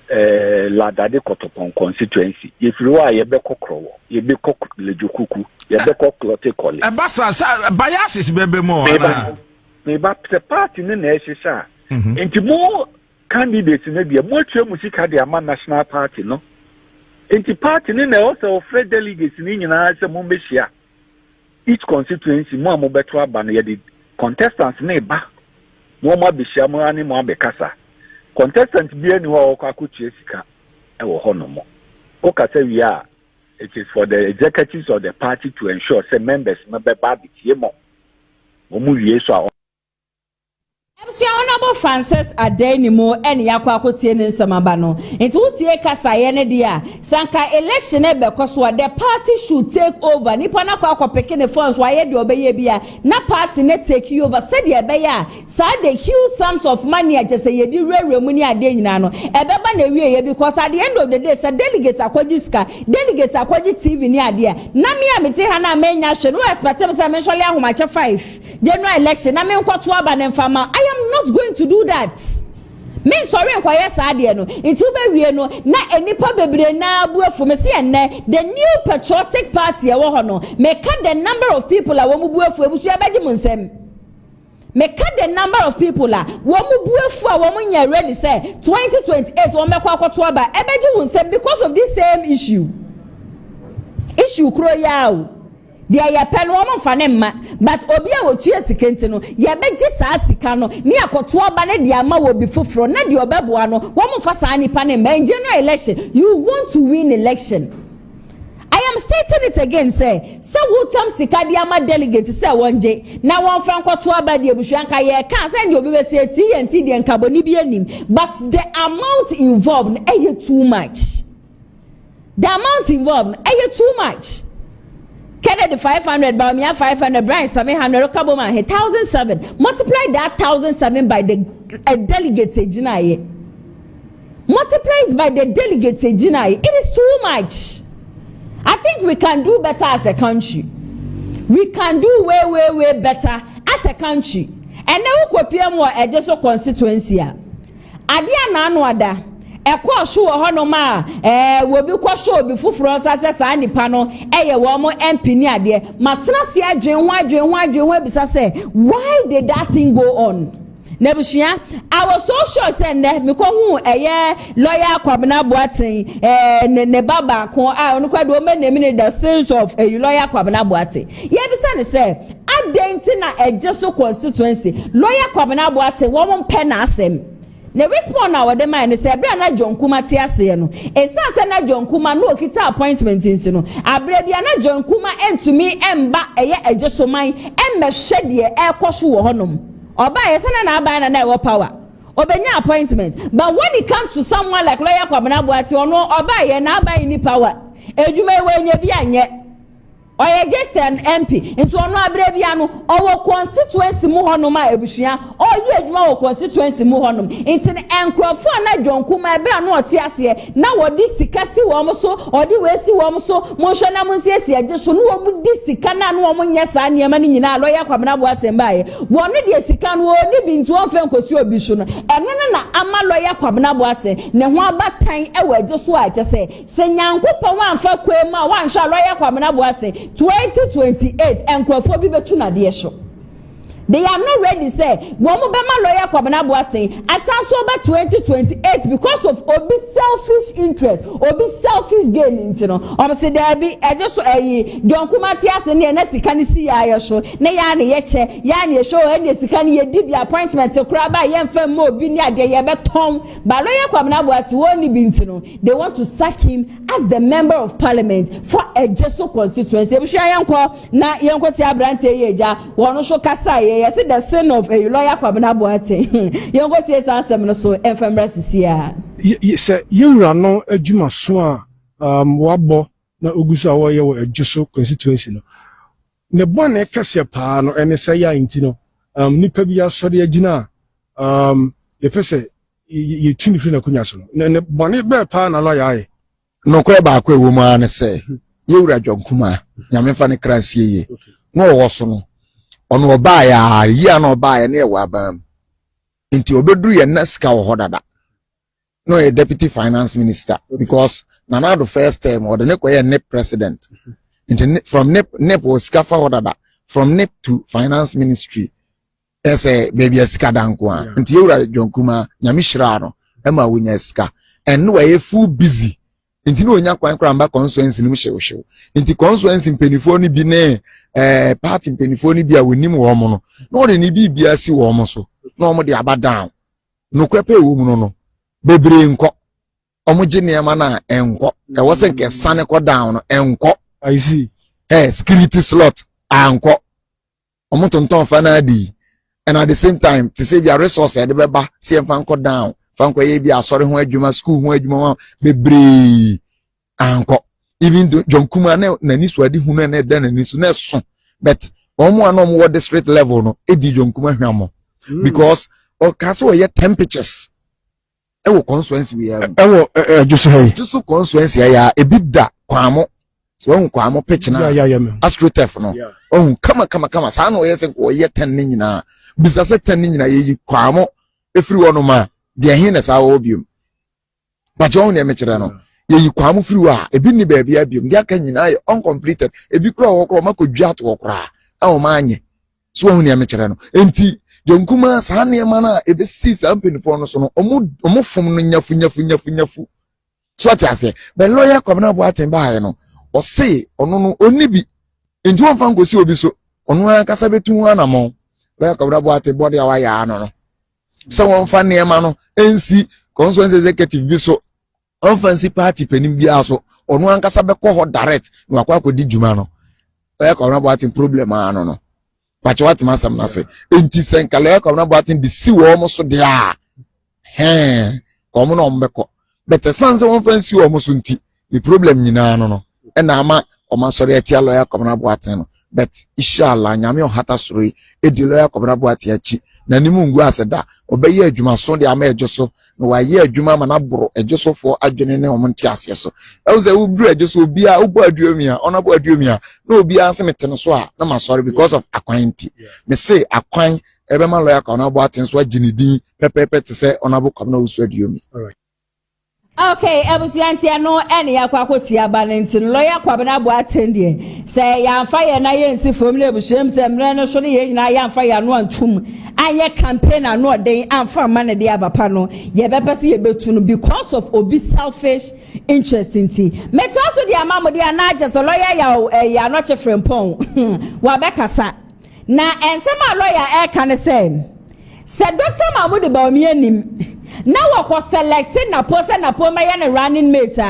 Ladade Kotopon constituency. If you are Yebeko Crow, Yebeko Lejukuku, Yebeko Clote Collie. A bassa biases, baby more. Maybe the party in the nation, and more candidates in the more music the Ama National Party, no? And the party in the also Fred delegates in Indian Mumbeshia. Each constituency, more Mobetua Banaya, contestants neighbor, more Mabishia, more animal Becassa. Contestants be anywhere Kakuchesika or Honomo. Okase we are. It is for the executives of the party to ensure say members member bad yemo. Omu yeso. Honorable Francis Adenimo and Yakwakotie Nsamabano. Into Utie Kasayene dia. Sanka election because what the party should take over. Nipana kwa peke the funds why you obey bia. Na party ne take you over. Said ye beya. Sad the huge sums of money just say ye do rare money adenano. Ebeba ne wie because at the end of the day, sa delegates akwajiska, delegates akwaji TV ni adia. Nami amete hana menya shenu expect me mention ya humacha 5. General election. Na me nkwoto aba ne mfama. I am not going to do that. Me sorry enquire sadie no. Nti ubewie no na enipa bebre na buafu me se enne the new patriotic party e wo ho no. Me cut the number of people a wo mu buafu ebusu abeji mu nsem. Me cut the number of people a wo mu buafu a wo mu nya ready say 2028 wo mekwa akoto aba ebeji mu nsem because of this same issue. Issue kro yawo. Dia ya pen woman fanemma but obi a wotua sikenti no ya beji saa sika no ne akoto oba ne dia ma wo bi foforo na dia obeboa no wo mo fa saa nipa ne ma general election you want to win election. I am stating it again say wotam sika dia ma delegate say wonje na won fa nkoto oba dia busuanka ye ka say ne obi be say TNT dia nkaboni bi anim but the amount involved too much. The amount involved too much. Kennedy 500, Bamia 500, Brian 700, Kaboma 1,007. Multiply that 1,007 by the delegates Jinaye. Multiply it by the delegates Jinaye. It is too much. I think we can do better as a country. We can do way better as a country. And now we could more a just constituency. Adia nanwada. Ekwa show hono ma we bi kwa show bi fufuro sa nipa no eye wo mo MP ni ade matena se adwen bisa say why did that thing go on nebushia I was so sure say me ko hu lawyer Kwame Nkrumah ne baba ko onu kwado me na me the sense of lawyer Kwame Nkrumah ye bisa ne say adenti na ejeso constituency lawyer Kwame Nkrumah wo mo pe na asem. The response now the man say bra na John Kuma ti ase no esanse na John Kuma no kita appointment nsi no abra bia na John Kuma entumi emba eye ejesoman emme hwe de ekohwe wo honom oba yesana na aba na e power obenya appointment but when it comes to someone like lawyer Kwame Nkrumah ono oba ye na aba ni power ejuma we nya bia nye oye just an MP into ono abrebia no owo constituency mu hono ma ebusua oye adwuma wo constituency mu hono into enkrofo na John Kuma ebra no ote ase na wodi sika si wo mo so odi we si wo mo so mo hwe na mo nsiesie age so no wo mu di sika na no mo nya saa niema ni nyina alo ya Kwame Nkrumah ye wo ne de sika no oni bi ntu on fe nkosi obi so no eno na ama lo ya Kwame Nkrumah ne ho abatan e wa age so a age se nyankopon wan fa kwema wan hwa lo ya Kwame Nkrumah 2028 enkrofo bi betu na de ehwo They are not ready say Womobema lawyer Kwame Boateng asanso over 2028 because of obi selfish interest, obi selfish gain into no. Say there be just John Kumatias and the sika ni si ya show. Na ya ne yeche, ya ne show and the sika ni ye di appointment to kraba ye mfa mo bi ni ade ye beton. But lawyer Kwame Boateng woni bi into no. They want to sack him as the member of parliament for a Jeso constituency. Ebusha yanko na yanko ti abrante ye ja wono so kasa ye yes the son of a lawyer Kwame Boateng. Yanko ti ansem no so enfemra sisia. Say you no adwuma so a wabo na ogusa wo ye wo Jeso constituency no. Ne bone kase pa no ene say ya nti no nipa bi asori agina ye pese ye tuni fi na kunya so no. Ne bone be pa na lawyer ai. No kwa ba kwa wo ma ne say yewura Nkrumah nyame fa ne krasie ye no wo so no ono oba ya na oba ya na e wa ba nti obeduru ye naska wo hodada no a deputy finance minister because nana the first time or the ne kwa NIP president nti from NIP was skafa hodada from NIP to finance ministry ese baby ska danko a nti yewura Nkrumah nyame hira no e ma wonya ska and no e full busy nti no onya kwan kramba constituency ni mhyew nti constituency mpenifo ni bi ne party mpenifo ni bi a wonim wo mo no no de ni bi bia si wo mo so no mo de abadan no kwepe wo mu no bebre nko omoje niam na enko e wo se nke sane ko down no enko I see security slot anko omotonton fa na di and at the same time to say your resource e de beba si enfa nko down fanko ye bi asori ho adwuma school ho adwuma bebre anko even Nkrumah na ni so adi hu na da na ni so na so but omo anom wo district level no edi Nkrumah hwamo because o kaso ye temperatures e wo constituency we ya e wo just constituency ya ebida kwamo so won kwamo pitch na astrotef no oh kama sa na o ye se ko ye 10 ni nyina bisa se 10 ni nyina ye kwamo efiri wono ma de hin sa wo biom ba jo ne mekere no ye kwamo firi wa ebi ni ba bia biom dia kan nyina ye uncompleted ebi kro wo kro makodwa to wo kra a wo ma anye so wo ne mekere no enti Nkrumah sa ne ma na ebe si sa mpenifo no so no omo fom no nyafu so atiase be lawyer Kwame Boateng ba ha no o se ono no oni bi enti won fa ngosi obi so ono akasa betu anamon lawyer Kwame Boateng body awa ya no so won fa ne ma no ensi constituency executive bi so on fancy party penim bi aso ono ankasa be ko ho direct no akwa akodi djuma no lawyer Kwame Boateng problem ano no Pachwati masam na se enti senkale Kwame Boateng di si wo mo so de a ko mo no mbeko bete sanse won fansi wo mo so nti the problem nyina no e na ama o ma sori atia lawyer Kwame Boateng no but inshallah nyame o hata sori e di lawyer Kwame Boateng achi na nimu ngu aseda obeye adwuma so de ama ejoso no wa ye adwuma ma na boro ejoso fo adwene ne o monti ase so e ze wo bru ejoso obi a obo aduomi a ona bo aduomi a na obi a semete no so a na ma sorry because of akwanti me say akwan ebe ma lawyer Kwame Boateng so aginidi pepepe te se ona bo Kwame usu aduomi. Okay, ebusianti ano ene yakwa kwoti abanenti lawyer Kwame Boateng de say ya fa ye na ye nsi fom le ebusuam se mre no so ne ye nyina ya fa ya no antum anye campaign ano den amfa ma ne de abapa no ye bepese ye betu no because of obi selfish interest inti meto aso de amamo de anaje so lawyer ya Anokye frempon wa bekasa na ensema lawyer e kan se Dr. Mahmoud Bawumia na wako selecting Napo se Napo ma ya ne running mate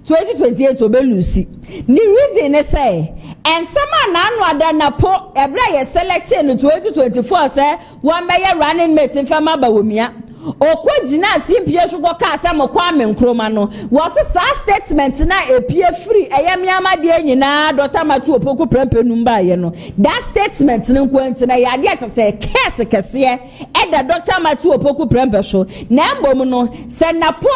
2028 obelusi ni reason ne say ensema na anu ada Napo ebra ye selecting no 2024 se wan be ya running mate mfama Bawumia okwagina simpie so ka asem Kwame Nkrumah no was sa statement na epie free eyamiama de nyina Dr. Matu opoku prempenu ba ye no that statement no kwenti na ya de atase case kese e da Dr. Matu opoku prempe so na mbom no se Napo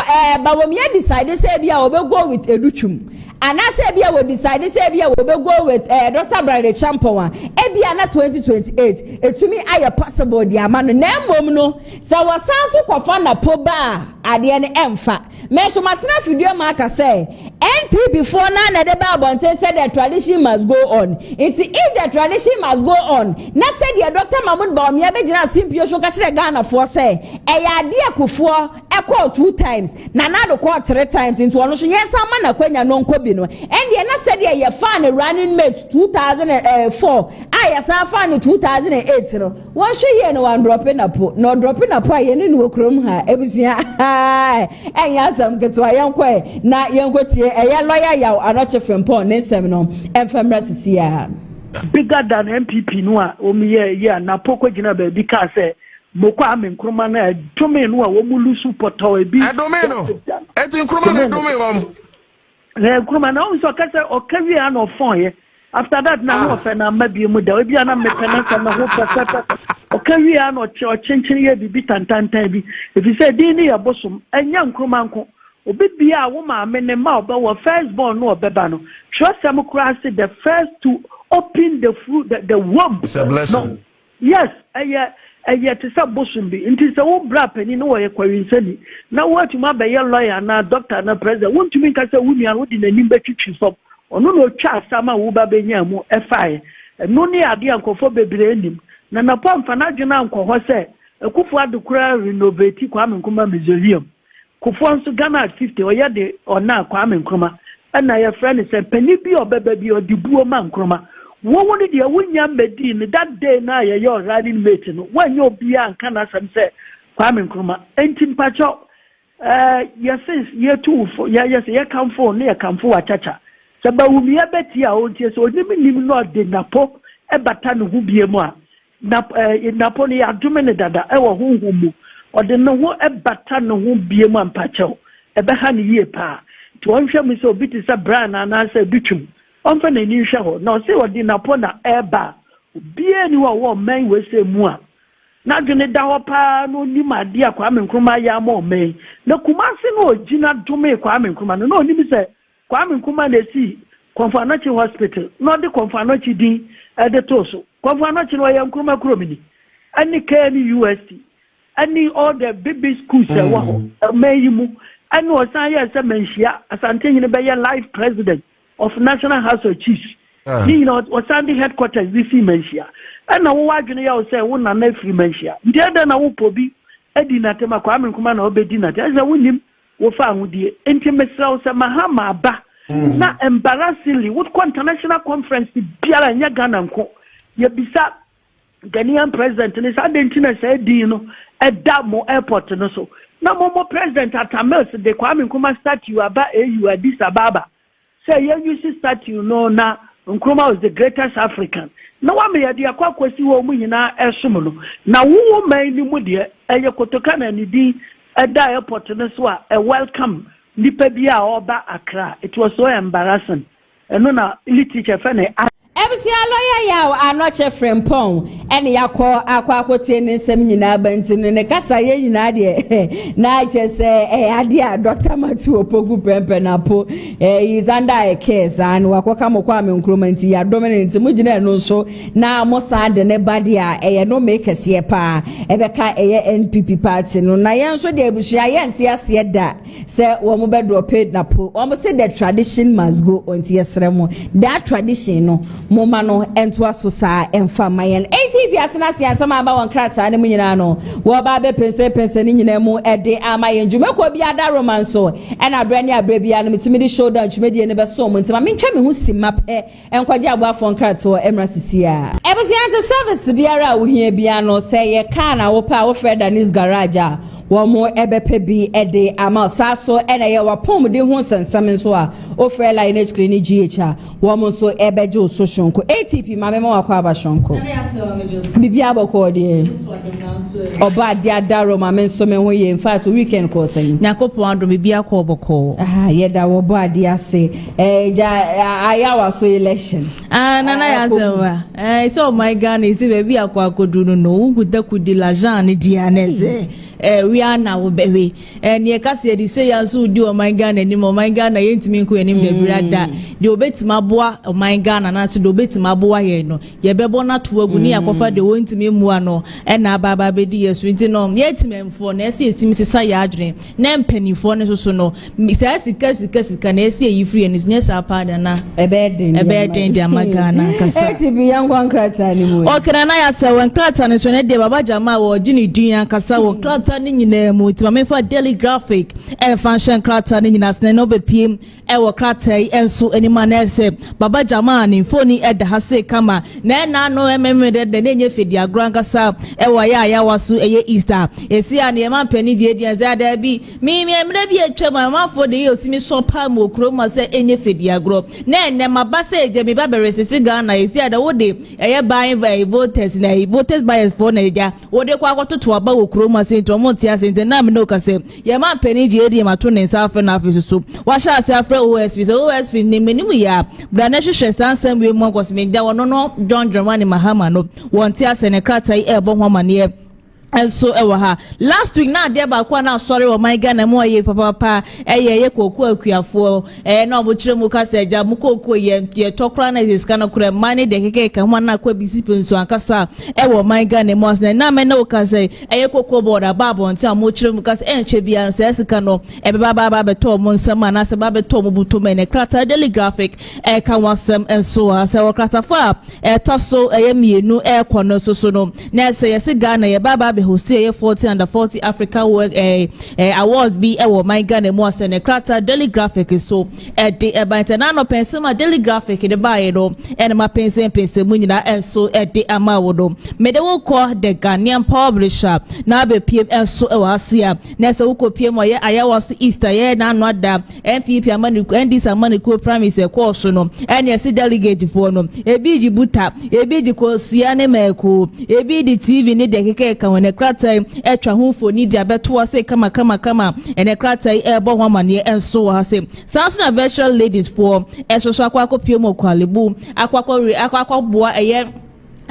Bawumia decide say bia obego with Edutwum anase bia we decide say bia we go with Dr. Bride Champon bia na 2028 etumi aye possible dia ma no na mbom no se wasanso kwafa Napo ba ade ne emfa me so matena video ma aka say NPP before na the Bible said the tradition must go on. If the tradition must go on, na said the Dr. Mahmoud Bawumia begina simpio so catch the Ghana for say eya dia kufuo call 2 times na do call 3 times into one so yes man na kwanya no nkobi no and the na said ye fan running mate 2004 yes fan 2008 no one show ye no one dropping Napo no dropping Napo ye ni no krom ha ebusua en ya sam keto ayenkwa na yenkotie eya lawyer yaw Anokye frempon ne sem no emfamra sisia bigger than MPP no a omiye Napo kwagina ba bi ka say Kwame Nkrumah na tome no a wo mulusu poto e bi adome no eti Nkrumah na adome wom Nkrumah na so ka say o kawi an of fon after that na no fe na mabie mu da obi ana mekanasa na ho pasata o kawi an o chinchin ye bi tantantan bi if you say din ya bosom enya Nkrumah nko obi bia wo ma me ne ma oba wo first born no obeba no trust am cross the first to open the fruit the womb. It's a blessing. No. Yes, to say bosom bi nti say wo bra pani no ye kwarinsani na wo atuma be ye lawyer na doctor na president won tumi ka say wo nua wo di nanim betwitwi so ono no twa asama wo ba benya mu efae no ne ade ankofo bebre anim na Napo mfa na dwena ankoho say ekufu adokura renovate Kwame Nkrumah museum kufo nso Ghana 50 oye de ona Kwame Nkrumah na ye friend say pani bi obeba bi odibuo ma Nkrumah wo woni de wonya medi ni that day na ye your running mate no wanyo bia anka na sam say Kwame Nkrumah enti mpacho yes ye two for yes ye come for na ye come for achacha saba wumi abeti a ontie so nim no de Napo e bata no hu bie mu a Napo ni adome ne dada e wo honhom mu ode no ho e bata no hu bie mu ampacho e be ha ne yie pa to onhwe mi so obi ti sa bra na na sa bitwum onfa na ni hwe ho na se ode Napo na eba bie ni wo man we se mu a na dwene da ho pa no ni made a Kwame Nkrumah ya ma o man na kumase no ogina dome Kwame Nkrumah no ni bi se Kwame Nkrumah na si Anokye hospital no de Anokye din e de toso Anokye no ya Nkrumah kromini ani KNU UST ani all the big schools e wa ho mayimu ani osan ya se menhia asante nyine be ya live president of National House of Chiefs you know osan the headquarters this menhia ana wo wadwene ya o se wo na na free menhia ndiada na wo pobi edi na tema Kwame Nkrumah na obedi na asa wonim wo fa ahudie enti mesrawo se mahama aba na embarrassingly what international conference biara nya Ghana nko ye bisa Ghanaian president ni sa dentina say di no eda mo airport no so na mo president atamels de Kwame Nkrumah statue aba AU Addis Ababa say ye use statue no na Nkrumah was the greatest African na wa me ye de akwakwasi wo mu nyina esum no na wo man ni mu de eye kotoka na ni di eda airport no so a welcome nipa bia oba Accra. It was so embarrassing eno na literature fe na ebusia lawyer yaw Anokye frempon ene yakọ akwakote ne nsem nyina bantinu ne kasa ye nyina de na chese ade a Dr. Matu Opogu Prempe Napo is under a case and wakoka Kwame Nkrumah nti ya dominant mugina no so na mosa de ne bade a no make ase pa ebeka NPP party no na yen so de ebusia ye nti ase da se wo mo be drop Napo wo say the tradition must go on ti yesremo that tradition no moma no ento asosa emfa mayen ATV atena siansama aba won krata ne munyina no wo ba be pense ne nyina mu ede amayen dwumako bi ada romanso ena abrani abrebia no mitimi di showdown dwumedi ne be so mo ntima mentwa me hu simape enkwaje aboafo krata wo emra sisia ebusiante service biara wo hia bia no se ye ka na wo pa wo Danis garage womo ebepe bi ede ama saso ena ye wapom de hu sensam so a ofre lineage clinic GH womo so ebeje so shonko ATP mame ma wakwa abashonko bibia aboko de oba dia daro mame so me ho ye in fact weekend ko sen nyakopo ando bibia ko oboko ye da wo bo ade ase ayawa so election nana ya sewa so my God is baby akwa kodu no ugudakudi la Jean dianeze Rihanna wo bewe ne ka se di say yanso di o man Ghana ni mo man Ghana yentimi nko enim de brada de obetima boa o man Ghana na so de obetima boa ye no ye bebo na to agu ni akofa de wontimi mua no na baba bedi yesu nti no yetimemfo na ese etimi sesa ya adwene na mpanifo ne so no sa sika na ese yi free ni nyesa pa da na ebeden de amagana kasa etibi yankwan krata ni mu okena na ya se wan krata ne so ne de baba jama wo gini dunya kasa wo krata ni nyina mu ti ma fa daily graphic function krata ni nyina sne no be piem wo krata enso anima na ese baba jama ni phone eda hase kama na no ememede de nenye fedi agran kasa wo ya wasu eye Easter esi a ne ma pani je dia za da bi mi emre bi atwa ma fo de osimi so pa mo kroma se enye fedi agro na ma ba se je mi ba beresisi Ghana esi a da wo de eye buying voters na voters bias for na dia wo de kwa akoto aba wo kroma se to mo ti ase na me no ka se ye ma pani je dia ma to ne sa afre na afre so wa sha ase afre OSP so OSP ne menimu ya bra na hwehwe sansam we mo kosme dia wono no John Dramani Mahama no won ti ase ne krata e ebo ho mane and so last week na there ba kwa na sorry o my Ghana mo ye papa ye koku akuafo na obochire mu ka se ja mu koku ye tokra na is kana kura mani de keke ka ho na kwa bisipi nso ankasa wo my Ghana mo na me na o ka se ye koku border babo nti mo chire mu ka se enche bia se sika no baba beto mo nsama na se ba beto mo buto me ne krata daily graphic ka wasem enso se wo krata fa toso ye mienu kono so no na se ye se Ghana ye baba host a 40 under 40 Africa work awards be my Ghana mo ase ne krata daily graphic so the by international pensema daily graphic the buy no and ma pense mu nyina enso the amawodo me de wo call the Ghanaian publisher na be pm enso asia na se wo ko pm ye ayawaso Easter ye na no da MPP amani ndis amani ko promise course no and ye se delegate for no ebi jibuta ebi jikosia ne meko ebi di TV ne de keke ka krata etwa ho foni dia beto ase kama ene krata ebo ho mane enso ase sounds na virtual ladies for esoso akwakọ piemo kwalebu akwakọ boa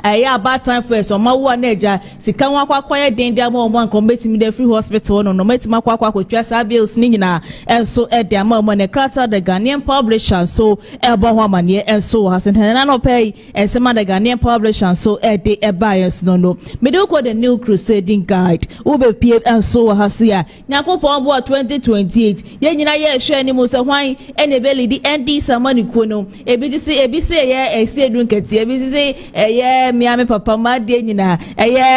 aya about time first o mawo na eja sika nwa kwakwaye dende ama o nko betimi de free hospital no metima kwakwa sa bills ni nyina enso de ama o ne krata the Ghanaian publisher so ebo ho amane enso hasentana no pay ensema the Ghanaian publisher so de bias no me do ko the new crusading guide wo be pie enso hasia nyakopon bo 2028 ye nyina ye hwe ni mo se hwan ene be lead ND samani ko no ebi se ye esi edun keti ebi se ye miame papa ma de nyina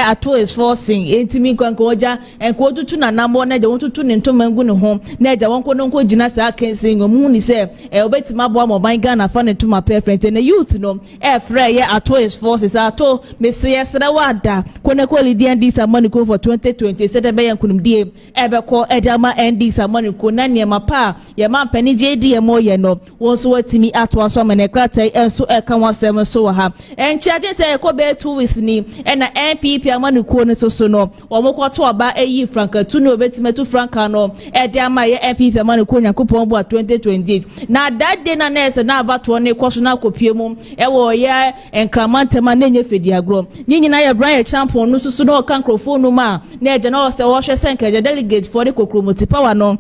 ato is forcing entimi kwanko oja enko tutu na nambo na je wontutu ne ntomangu ne ho na eja wonko no nko gina sa kensin mu ni se obetima bo mo ban Ghana fa ne tuma perfect na youth no frɛ ye ato is forces ato mese yesra wada kone ko lidian dis amani ko for 2020 se de be yankunum die ebekɔ edama ND samani ko na ne mapa ye ma pani JD mo ye no wonso watimi ato aso amane krata enso eka wasem so ha enchiaje se ko be 2 weeks ni na NPP amani ko ne so no omokɔto aba eyi franka tu no obetimetu franka no de ama ye NPP amani ko nyakopɔn bo 2028 na that day na nurse na abato ne kɔso na kopie mu wo ye enkramantema na nye fedi agro nyina ye Brian champion no so no kankrofo no ma na eje na o se wo hwe senka delegate for the kokromoti power no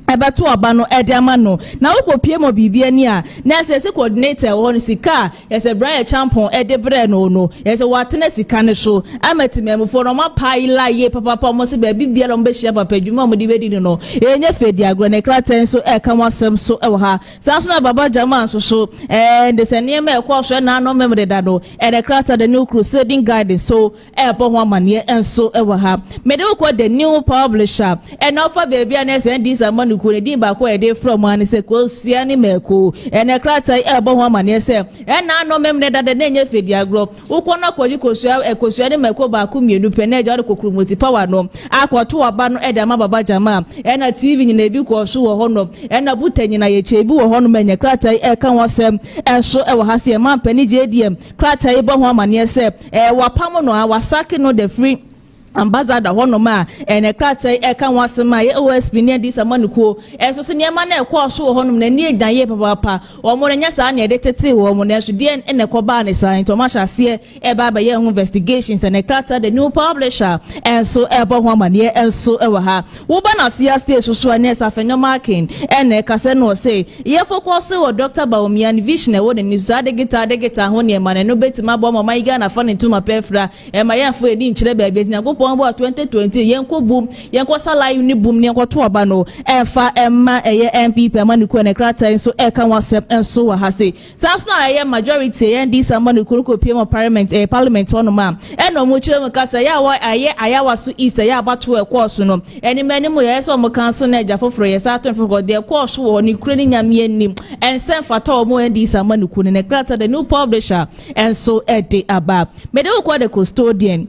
ebeto aba no ediama no na wokopie mo bibia ni a na se coordinator won sika yese Brian champion edebre no yese watena sika ne so ametimemfo no mapaila ye papa mo se ba bibia no behia papa dwuma mo di bedi no enye fedi agro na kraten so eka wasem so ewo ha sanso na baba jama so de se niam ekwo so na no memre da no ene krata the new crusading guide so ebo ho amane enso ewo ha me de ko the new publisher and offer baby na se dis amani ko ne din ba ko e dey from an se ko sia ni meko ene krata ebo ho amane se na no memne da de enye fedi agro ukwo na kwaji ko sia ni meko ba ku mienu pe na eja de kokromoti power no akoto aba no eda ma baba jama na TV nyina ebi ko so wo ho no na butanyi na ye chebi wo ho no menye krata eka wasem enso ewo ha se ma pani JDM krata ebo ho amane se wapam no wasake no the free ambassador honoma ene krata eka wasema ye OSP ne dis amanuko eso se niema na ekọ so honum na ni agyaye papa omo nya sa na de tete wo mo na so de ene ko ba ne sa into ma hase e ba ba ye investigations ene krata the new publisher enso ebo ho amane enso e wa ha wo ba na sia state so ne sa fenyo marking ene kase no say ye focus wo Dr. Baumia ni vision e wo de ni za de gita ho ne ma ne no betima bo mo mai ga na fa ne tuma pefra e ma ye fo edi nkyere ba bi nyakopon bo 2020 yenko boom yenko salary ni boom ne kwato aba no efa emma eye MPP amanuko ne krata enso eka wasep enso wa hase sanso na eye majority ye ndi samanuko ko piem parliament ono ma eno mo kire mo kasa ya wa aye ayawaso east ya abato e course no eni mani mo ye so mo kanso na eja foforo ye sa to for the course wo ni kure ni nyame anim ensen fata o mo ndi samanuko ne krata the new publisher enso ede aba mede ko the custodian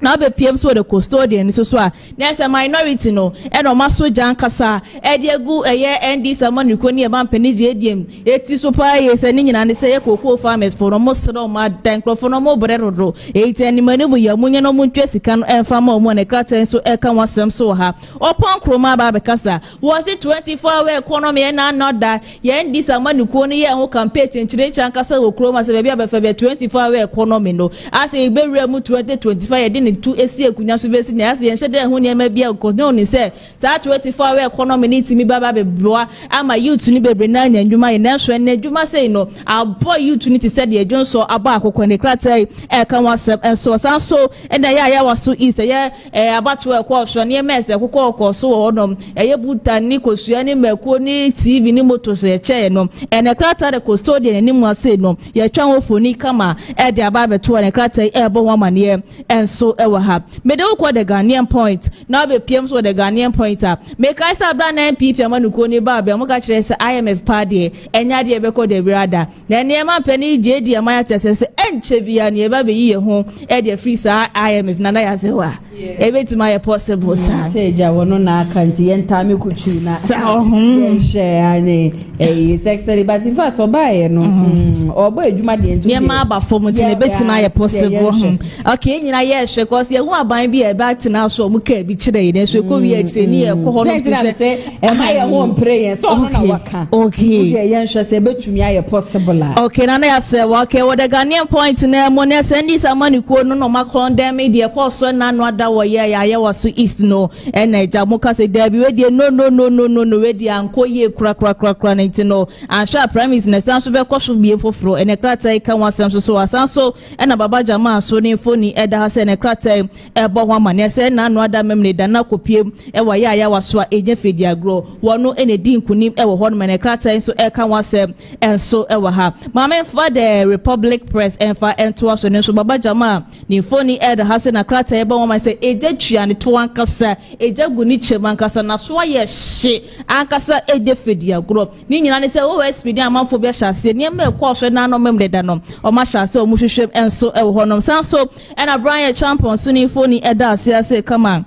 na be PM so the custodian so a na say minority no e no maso jan kasa e de gu eye ND samanuko ni e ban panije ediem eti so pa ye se ni nyina ne say ye kokoo farmers for no sro ma dan krofo no mo breroro eti animani bu ya munye no muntwe sika no emfa ma mo ne krata so e ka wasem so ha opon kroma ba be kasa was it 24 hour economy na another ye ND samanuko ni ye ho campaign chenchire chan kasa wo kroma se be bia be fe be 24 hour economy no as e be wura mu 2025 ye to esi ekunya so besi na ase yenhye de ho ne ma bia ko ne oni se sa 24 hour economy ni timi baba beboa ama youth ni bebre na anya ndwuma ye na hwe na ndwuma sei no abo youth ni ti se de adwonso aba akokọ ne krata e ka wasem enso sanso enda ya waso east ye abato ekọ so ne mese ekokọ so honom ye buta ni kosua ni mako ni TV ni moto so ye che no ene krata de custodian ni mu ase no ye twa ofoni kama e de aba beto ne krata e bo ho amane enso ha mede ukwa the Ghanaian point na be PM so the Ghanaian point make I say bra na MPP amanuko ni ba be mo ka kire se IMF party enya de be ko de brada na ne ma pani JD amaya tese enche bia ne ba be yi ho e de free sa IMF na ya se wa e beti ma ye possible sa say ja wono na account ye ntame kuchu na ye share ani secretary but in fact obaye no obo adwuma de ntu ye ma ba fom ti ne beti ma ye possible okay nyina ye she cause ye hu aban bi e ba tina so mu ka bi kire ne so ko wi akire ni e ko hono ti se e ma ye ho prayer so no na waka okay ye nhwe se betumi aye possible okay na ya se okay wo the Ghanaian point na mo ne send this amanuko no ma condemn the course na no ada wo ye ya waso east no and Agyapong say there be we dey no we dey anko ye kura na nti no and sure premise na sanso be kwasho bi efoforo ene krata e kan wasem so asanso ena baba jama so ne foni eda ha se ne krata e bo ho amane se na no ada memne da na kopiem e wa ya waso a enye fedi agro wono ene di nkunim e wo ho no ne krata so e kan wasem enso e wa ha mama for the Republic Press enfa ento so ne so baba jama ni foni eda ha se na krata e bo ho ma se eja twa ne to ankasa eja guni chema ankasa na so ye hye ankasa eje fedi agro ni nyina ne se OSP di amanfo be hyase ne ma ekọ so na no memde da no o ma hyase o mu hwehwem enso e wo ho no sanso ena Brian champion so ni foni eda ase kama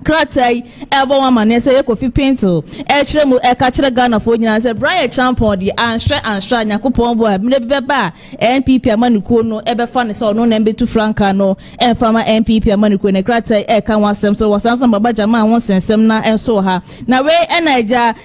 kratai ebo wa mane se Kofi Pinto e kire mu e ka kire Ghana fo nyina se Brian champion di anhwe nyakopon bo a mne beba NPP amanuko no e be fa ne se ono na mbetu franka no e fa ma NPP amanuko ne kratai e ka wansem so wasanso baba jama won sensem na enso ha na we enaija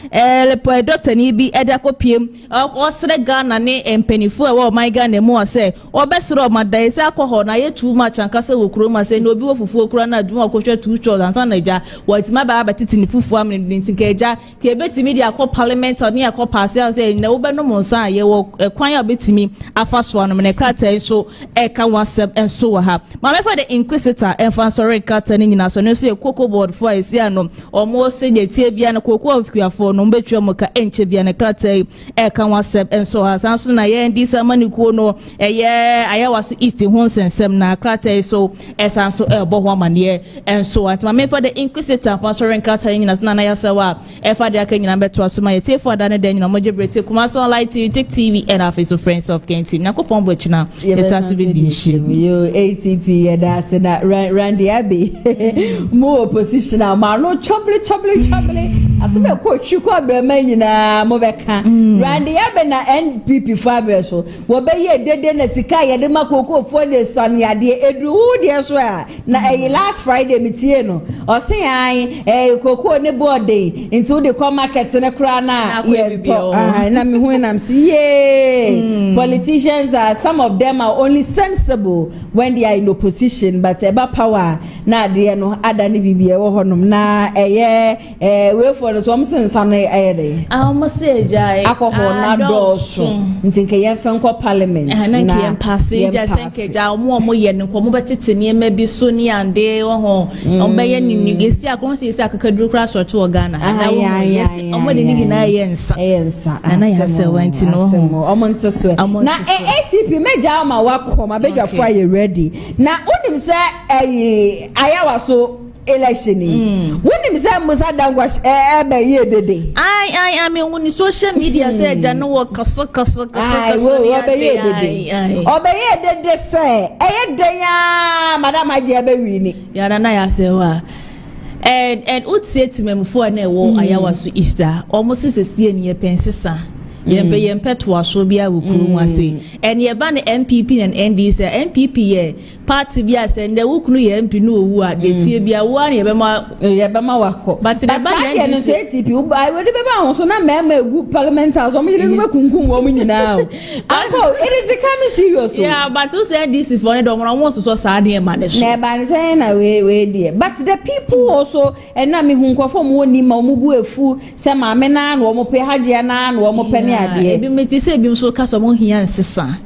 lepo doctor ni bi e da kopiem o sere Ghana ne empenifo e wo my Ghana mu ase obesere o madai se akoho na ye too much ankase wo kuro ma se no bi wo fufu okura na adwuma okotwa 2 chos ansa na what my baba titini fufu am nintin keja ke betimi dia akọ parliament oni akọ pass say na wo be no monsa ye wo kwan ya betimi afa so no me krata so e ka wasem enso wa ha ma me for the inquisitor enfa sorry krata ni nyina so no so ekoko board for esi ano omo se je tie bia na koko afiafo no betwa mo ka enche bia na krata e ka wasem enso ha san so na ye ndi samanikuo no ye ayawaso east ho sensem na krata so esan so e bo ho amane enso at ma me for the inquisitor for sorry krata nyina so na ya sawa e fa de aka nyina beto so ma ye tie for da ne de nyina mo je brete kuma so light TV and our face of friends of Kenti nakopon bo china esase bi yo ATP e da se na Randy Abbey mo opposition ma no choble Asime ko chukwa brema nyina mo beka. Randy yabe na NPP fabre so. Wo be ye dede na sika ye de makoko fo le son ya de edu de so a na last Friday metie no. O se an koko ne board day into the market ne kra na ye to. Na me hu na msi ye. Politicians are, some of them are only sensible when they are in opposition, but eba power na de no adani bibie wo honom na we for the some sense na de say jai alcohol na do ntinke yen fenko parliament na yen pass ja senke ja omo ye ne ko mo betete ne ma bi so ni ande wo ho on be ye ni gesi akon se akakaduru kra so to Ghana na wo yes omo de ni na ye nsa na ya se wanti no omo nteso na ATP meja ma wakoma bedwa for you ready na onim se ayawa so election wonim se musa dangwash be ye dede I mean when social media say ja no wo kaso be ye dede obeye dede say den ya madam aje be wini ya na ya say wa and utse timemfo na wo ayawa so Easter almost se ni pensesa yembe petwa so bia wukuru mu ase and ye ba ne MPP and NDC MPP ye party bia se nde wukuru ye MP no owu a de tie bia wo an ye be ma wako but the ba ye no so ATP we de be ba won so na mema egu parliament house o mo yire no kunkum wo mu nyina uncle it is becoming serious yeah but you say this for ne do mo won so sa de ma ne so na ba ne say na we there but the people also na me hu nkofo mo ni ma mo bu efu se ma me na no mo pe haje na no mo pe ebi meti se bi so ka so mo hia nsesa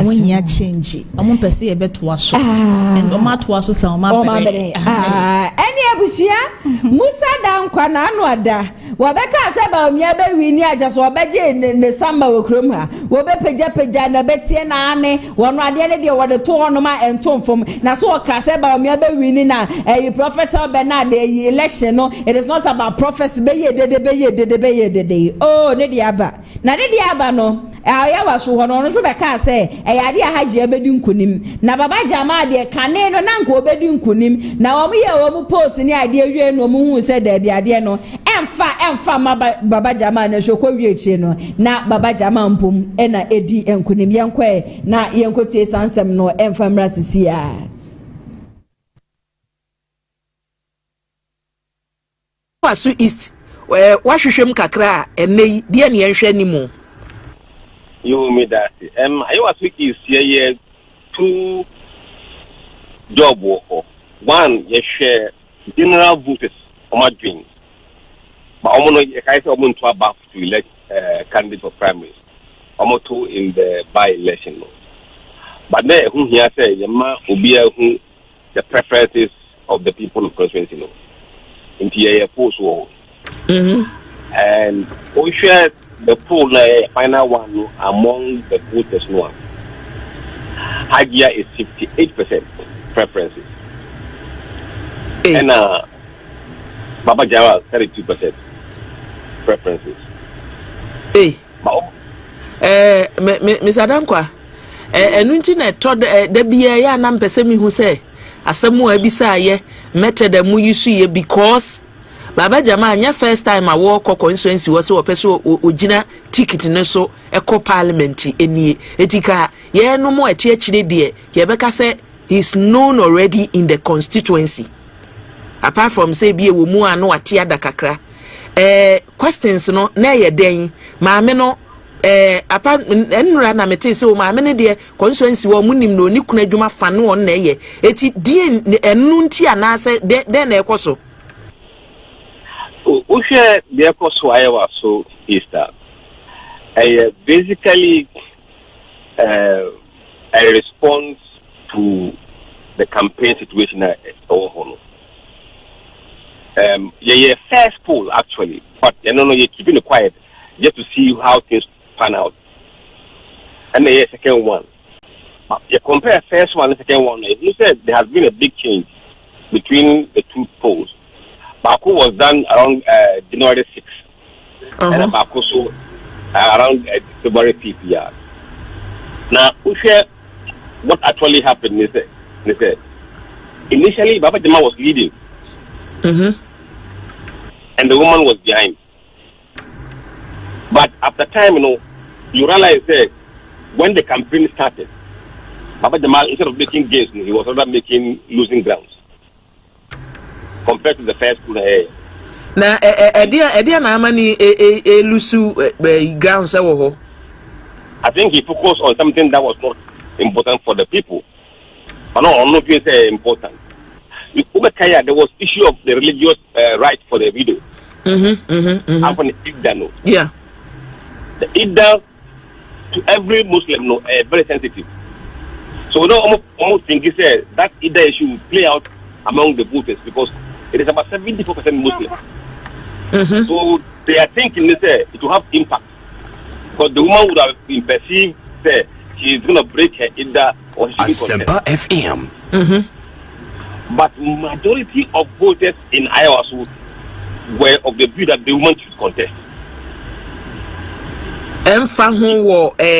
mo hia change mo pese e beto aso and o ma to aso sa o ma bere eni abusia musa dan kwa na anu ada wo be ka se ba omi be wi ni aja so obeje ne samba wo krom ha wo be peja na betie na ane wo no ade ne de wo de to ono ma entom fom na so o ka se ba omi be wi ni na prophet Bernard election no it is not about prophecy be ye dede oh ne di aba na ne di aba no ya waso hono no so be ka se ade ahaje abedi nkunim na baba jama de kane no na nko obedi nkunim na wo ye wo post ni ade awie no mu hu se da bi ade no emfa baba jama na so ko wie chi no na baba jama mpom na edi nkunim yenkwe na yenkotie sansem no emfa mra sisi a waso east wahwehwem kakra enei de ne yenhwe ni mu you me that I was speaking here two job work one you share general voters on my dream but I'm not I say I'm to about to elect candidate for primaries I'm to in the by election but then who here say yama obi who the preferences of the people of constituency in the post war and we share the poll final one among the voters one. Hagia is 58% preferences. And Baba Jawa 32% preferences. Miss Adamkwa nti na tod da bia ya na mpese mi hu se asemu abisa ye method mu yusu ye because Baba Jama nya first time a walk constituency was so person ogina ticket no so eco parliament eni etika ye no mo echi de ye beka say he's known already in the constituency apart from say bi ewo mu anu ate ada kakra questions no na ye den maame no apart enura na mete say o maame ne de constituency wo munim no ni kuna adwuma fa no on na ye eti die enu nti anase den na ekoso Ushe the Iowa so Easter. Basically a response to the campaign situation at Ohono. First poll actually, but you're keeping it quiet just to see how things pan out. And the second one. You compare first one and second one, you said there has been a big change between the two polls. Baku was done around January 6th, and Baku so around February 5th. Now, what actually happened is that initially Baba Jama was leading, and the woman was behind. But after time, you realize that when the campaign started, Baba Jamal, instead of making gains, he was rather making losing grounds compared to the first school. Na edia na amani lusu grounds ewo. I think he focused on something that was not important for the people. But no, I'm not going to say important. With Ubekaya, there was issue of the religious right for the widow. Yeah. The Ida to every Muslim, very sensitive. So we don't almost think he said that Ida issue will play out among the voters because it is about 74% Muslim. So they are thinking it will have impact. Because the woman would have been perceived that she is going to break her Ida or she will contest. FM. But majority of voters in Iowa were of the view that the woman should contest.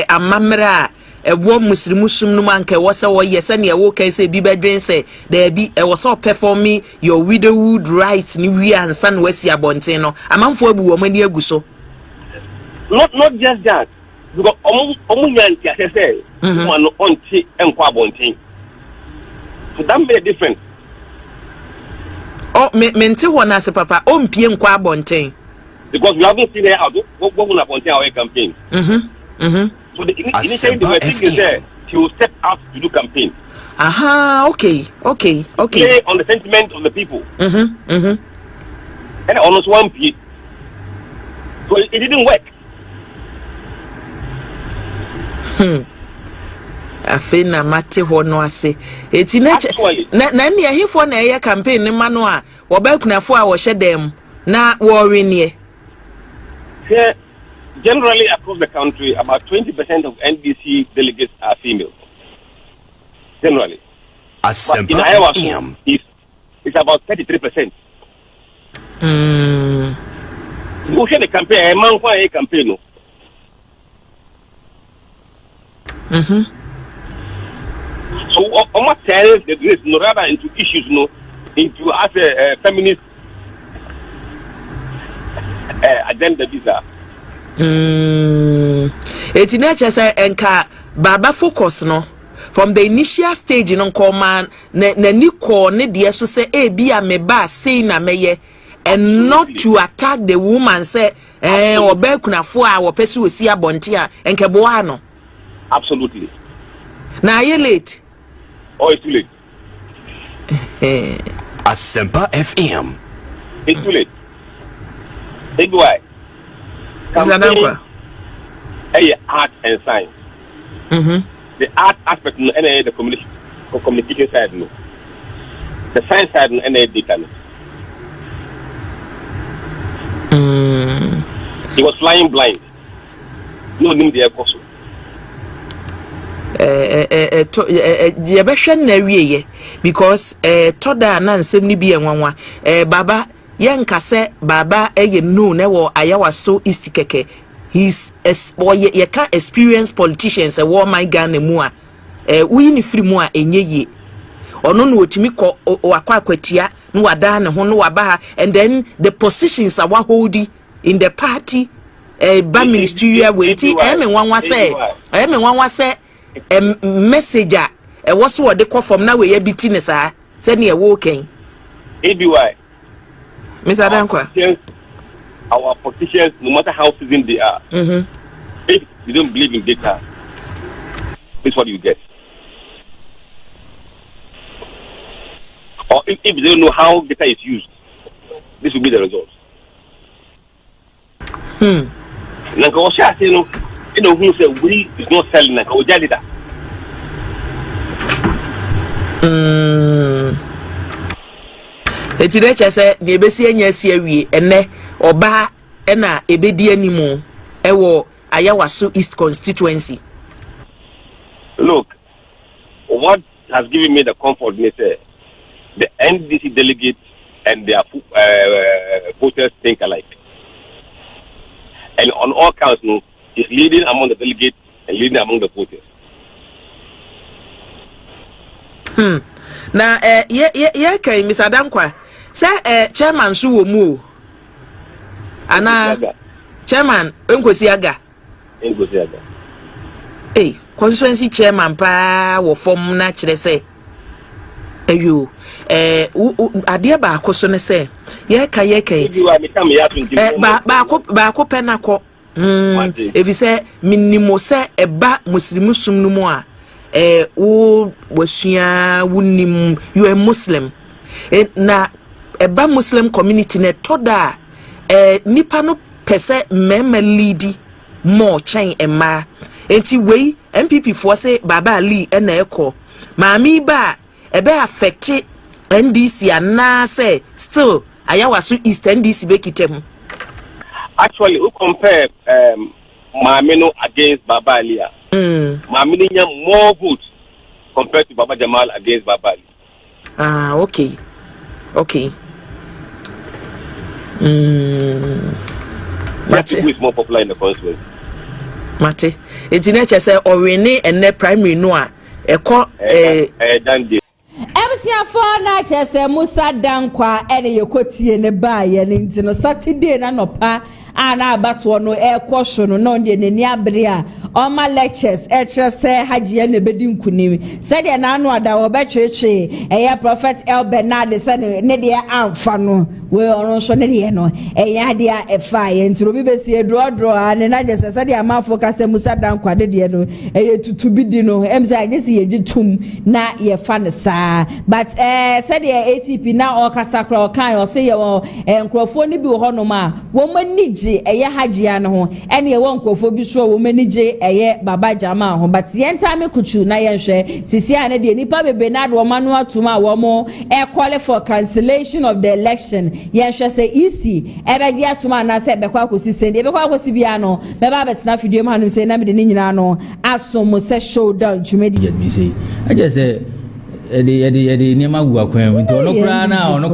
Amamra wo muslimusum no man ke wo se wo yese ne wo kai se bi bedwen se there be e was performing your widowhood rights ni wi ansa no wasi abonten no amanfo abu wo mani aguso. Not just that, because omunyanti asese one onti enko abonten. So that made a difference. Oh, mente wona ase papa o mpie enko abonten. Because we haven't seen her out. What will abonten our campaign? So the initially they were thinking that she will step out to do campaign. Okay. Play on the sentiment of the people. And almost one piece. So it didn't work. Afina mate ho no ase eti na me ahifo na eye campaign ne ma no a wo ba kunafo a wo hye dem na wo renie. Generally across the country, about 20% of NDC delegates are female. Generally. But in Iowa, it's about 33%. Who had a campaign? A man for a campaign. So, almost tells the grace, no rather into issues, into as a feminist agenda visa. Eti na chese enka baba focus no from the initial stage no man na ni ko ne de so say e bia me ba say na meye and not to attack the woman say oba kunafo a wo pese osi abonte a enke bo ano. Absolutely. Na ye late. Oh, it's too late. Asempa FM. It's too late. Take why? Campaign, art and science. The art aspect no the communication side no. The science side no data no. He was flying blind. No nim the course. Yebehwe na wieye because toda na nsem ni bi enwanwa baba Yankase baba no ne wo ayawaso east keke he's ye can experienced politicians a war my Ghana mu a we ni free mu a enye ye ono no otimi ko akwatia no wada ne ho no waba ha and then the positions are holding in the party ba ministerial wenti nwanwa say messenger was what they call from now we ye biti ne sa se ne e wo ken ABY Mr. Dankwa. Our politicians, no matter how seasoned they are, if you don't believe in data, this is what you get. Or if you don't know how data is used, this will be the result. Who say we is not selling data. Eti de chese de ebesi anya si awie ene oba na ebedi animu ewo Ayawaso East constituency. Look, what has given me the comfort is the NDC delegates and their voters think alike. And on all counts, he's leading among the delegates and leading among the voters. Na kai Mr. Dankwa say chairman su wo mu ana chairman Nkosi Aga. Hey, constituency chairman pa wo form na kire say ayo ade ba akoso ne say ye ka ba ko penako evi say minimo say eba muslimu sum no mu a wo wasua wunim you a Muslim na eba Muslim community ne toda nipa no pese mema leadi more chain ema enti wei MPP for say Baba Ali na eko maami ba ebe affect NDC ana say still ayawaso East NDC be kitem. Actually who compare Maamino against Baba Ali. Maamino nya more votes compared to Baba Jamal against Baba Ali. Ah, okay. Mate who is more popular in the constituency. Mate enti na che say orene ene primary no a eko dande Ebusiafo na chese Musa Dankwa ene yekotie ne ba ye ne nti no Saturday na nopa ana abato no ekwo no na onde ne ni abere a oma lectures chese hagie ne bedi nkunim said na anu ada wo betwetwe eye prophet El Bernard said ne de amfa no we oron so ne de no eye ade a efa ye nti obi besi edro ane na jese said amafo ka se Musa Dankwa de no eye tutubi di no emse agesi ye gitum na ye fa ne sa but said the ATP na o kasakra o kan o se ye wo nkrofo ni bi wo honom a wo manije eye hagea no ho ene ye wo nkrofo bi so wo manije eye Baba Jama ho but ye ntame kuchu na ye hwe sisi ane de nipa bebe na do manu atuma wo mo call for cancellation of the election ye hwe say EC ebe gi atuma na se be kwa kosi sende be kwa kosi bia no be ba betina fidie ma no se na me de ni nyina no asom se showdown tumedi I just say Eddie, near my work when we don't know.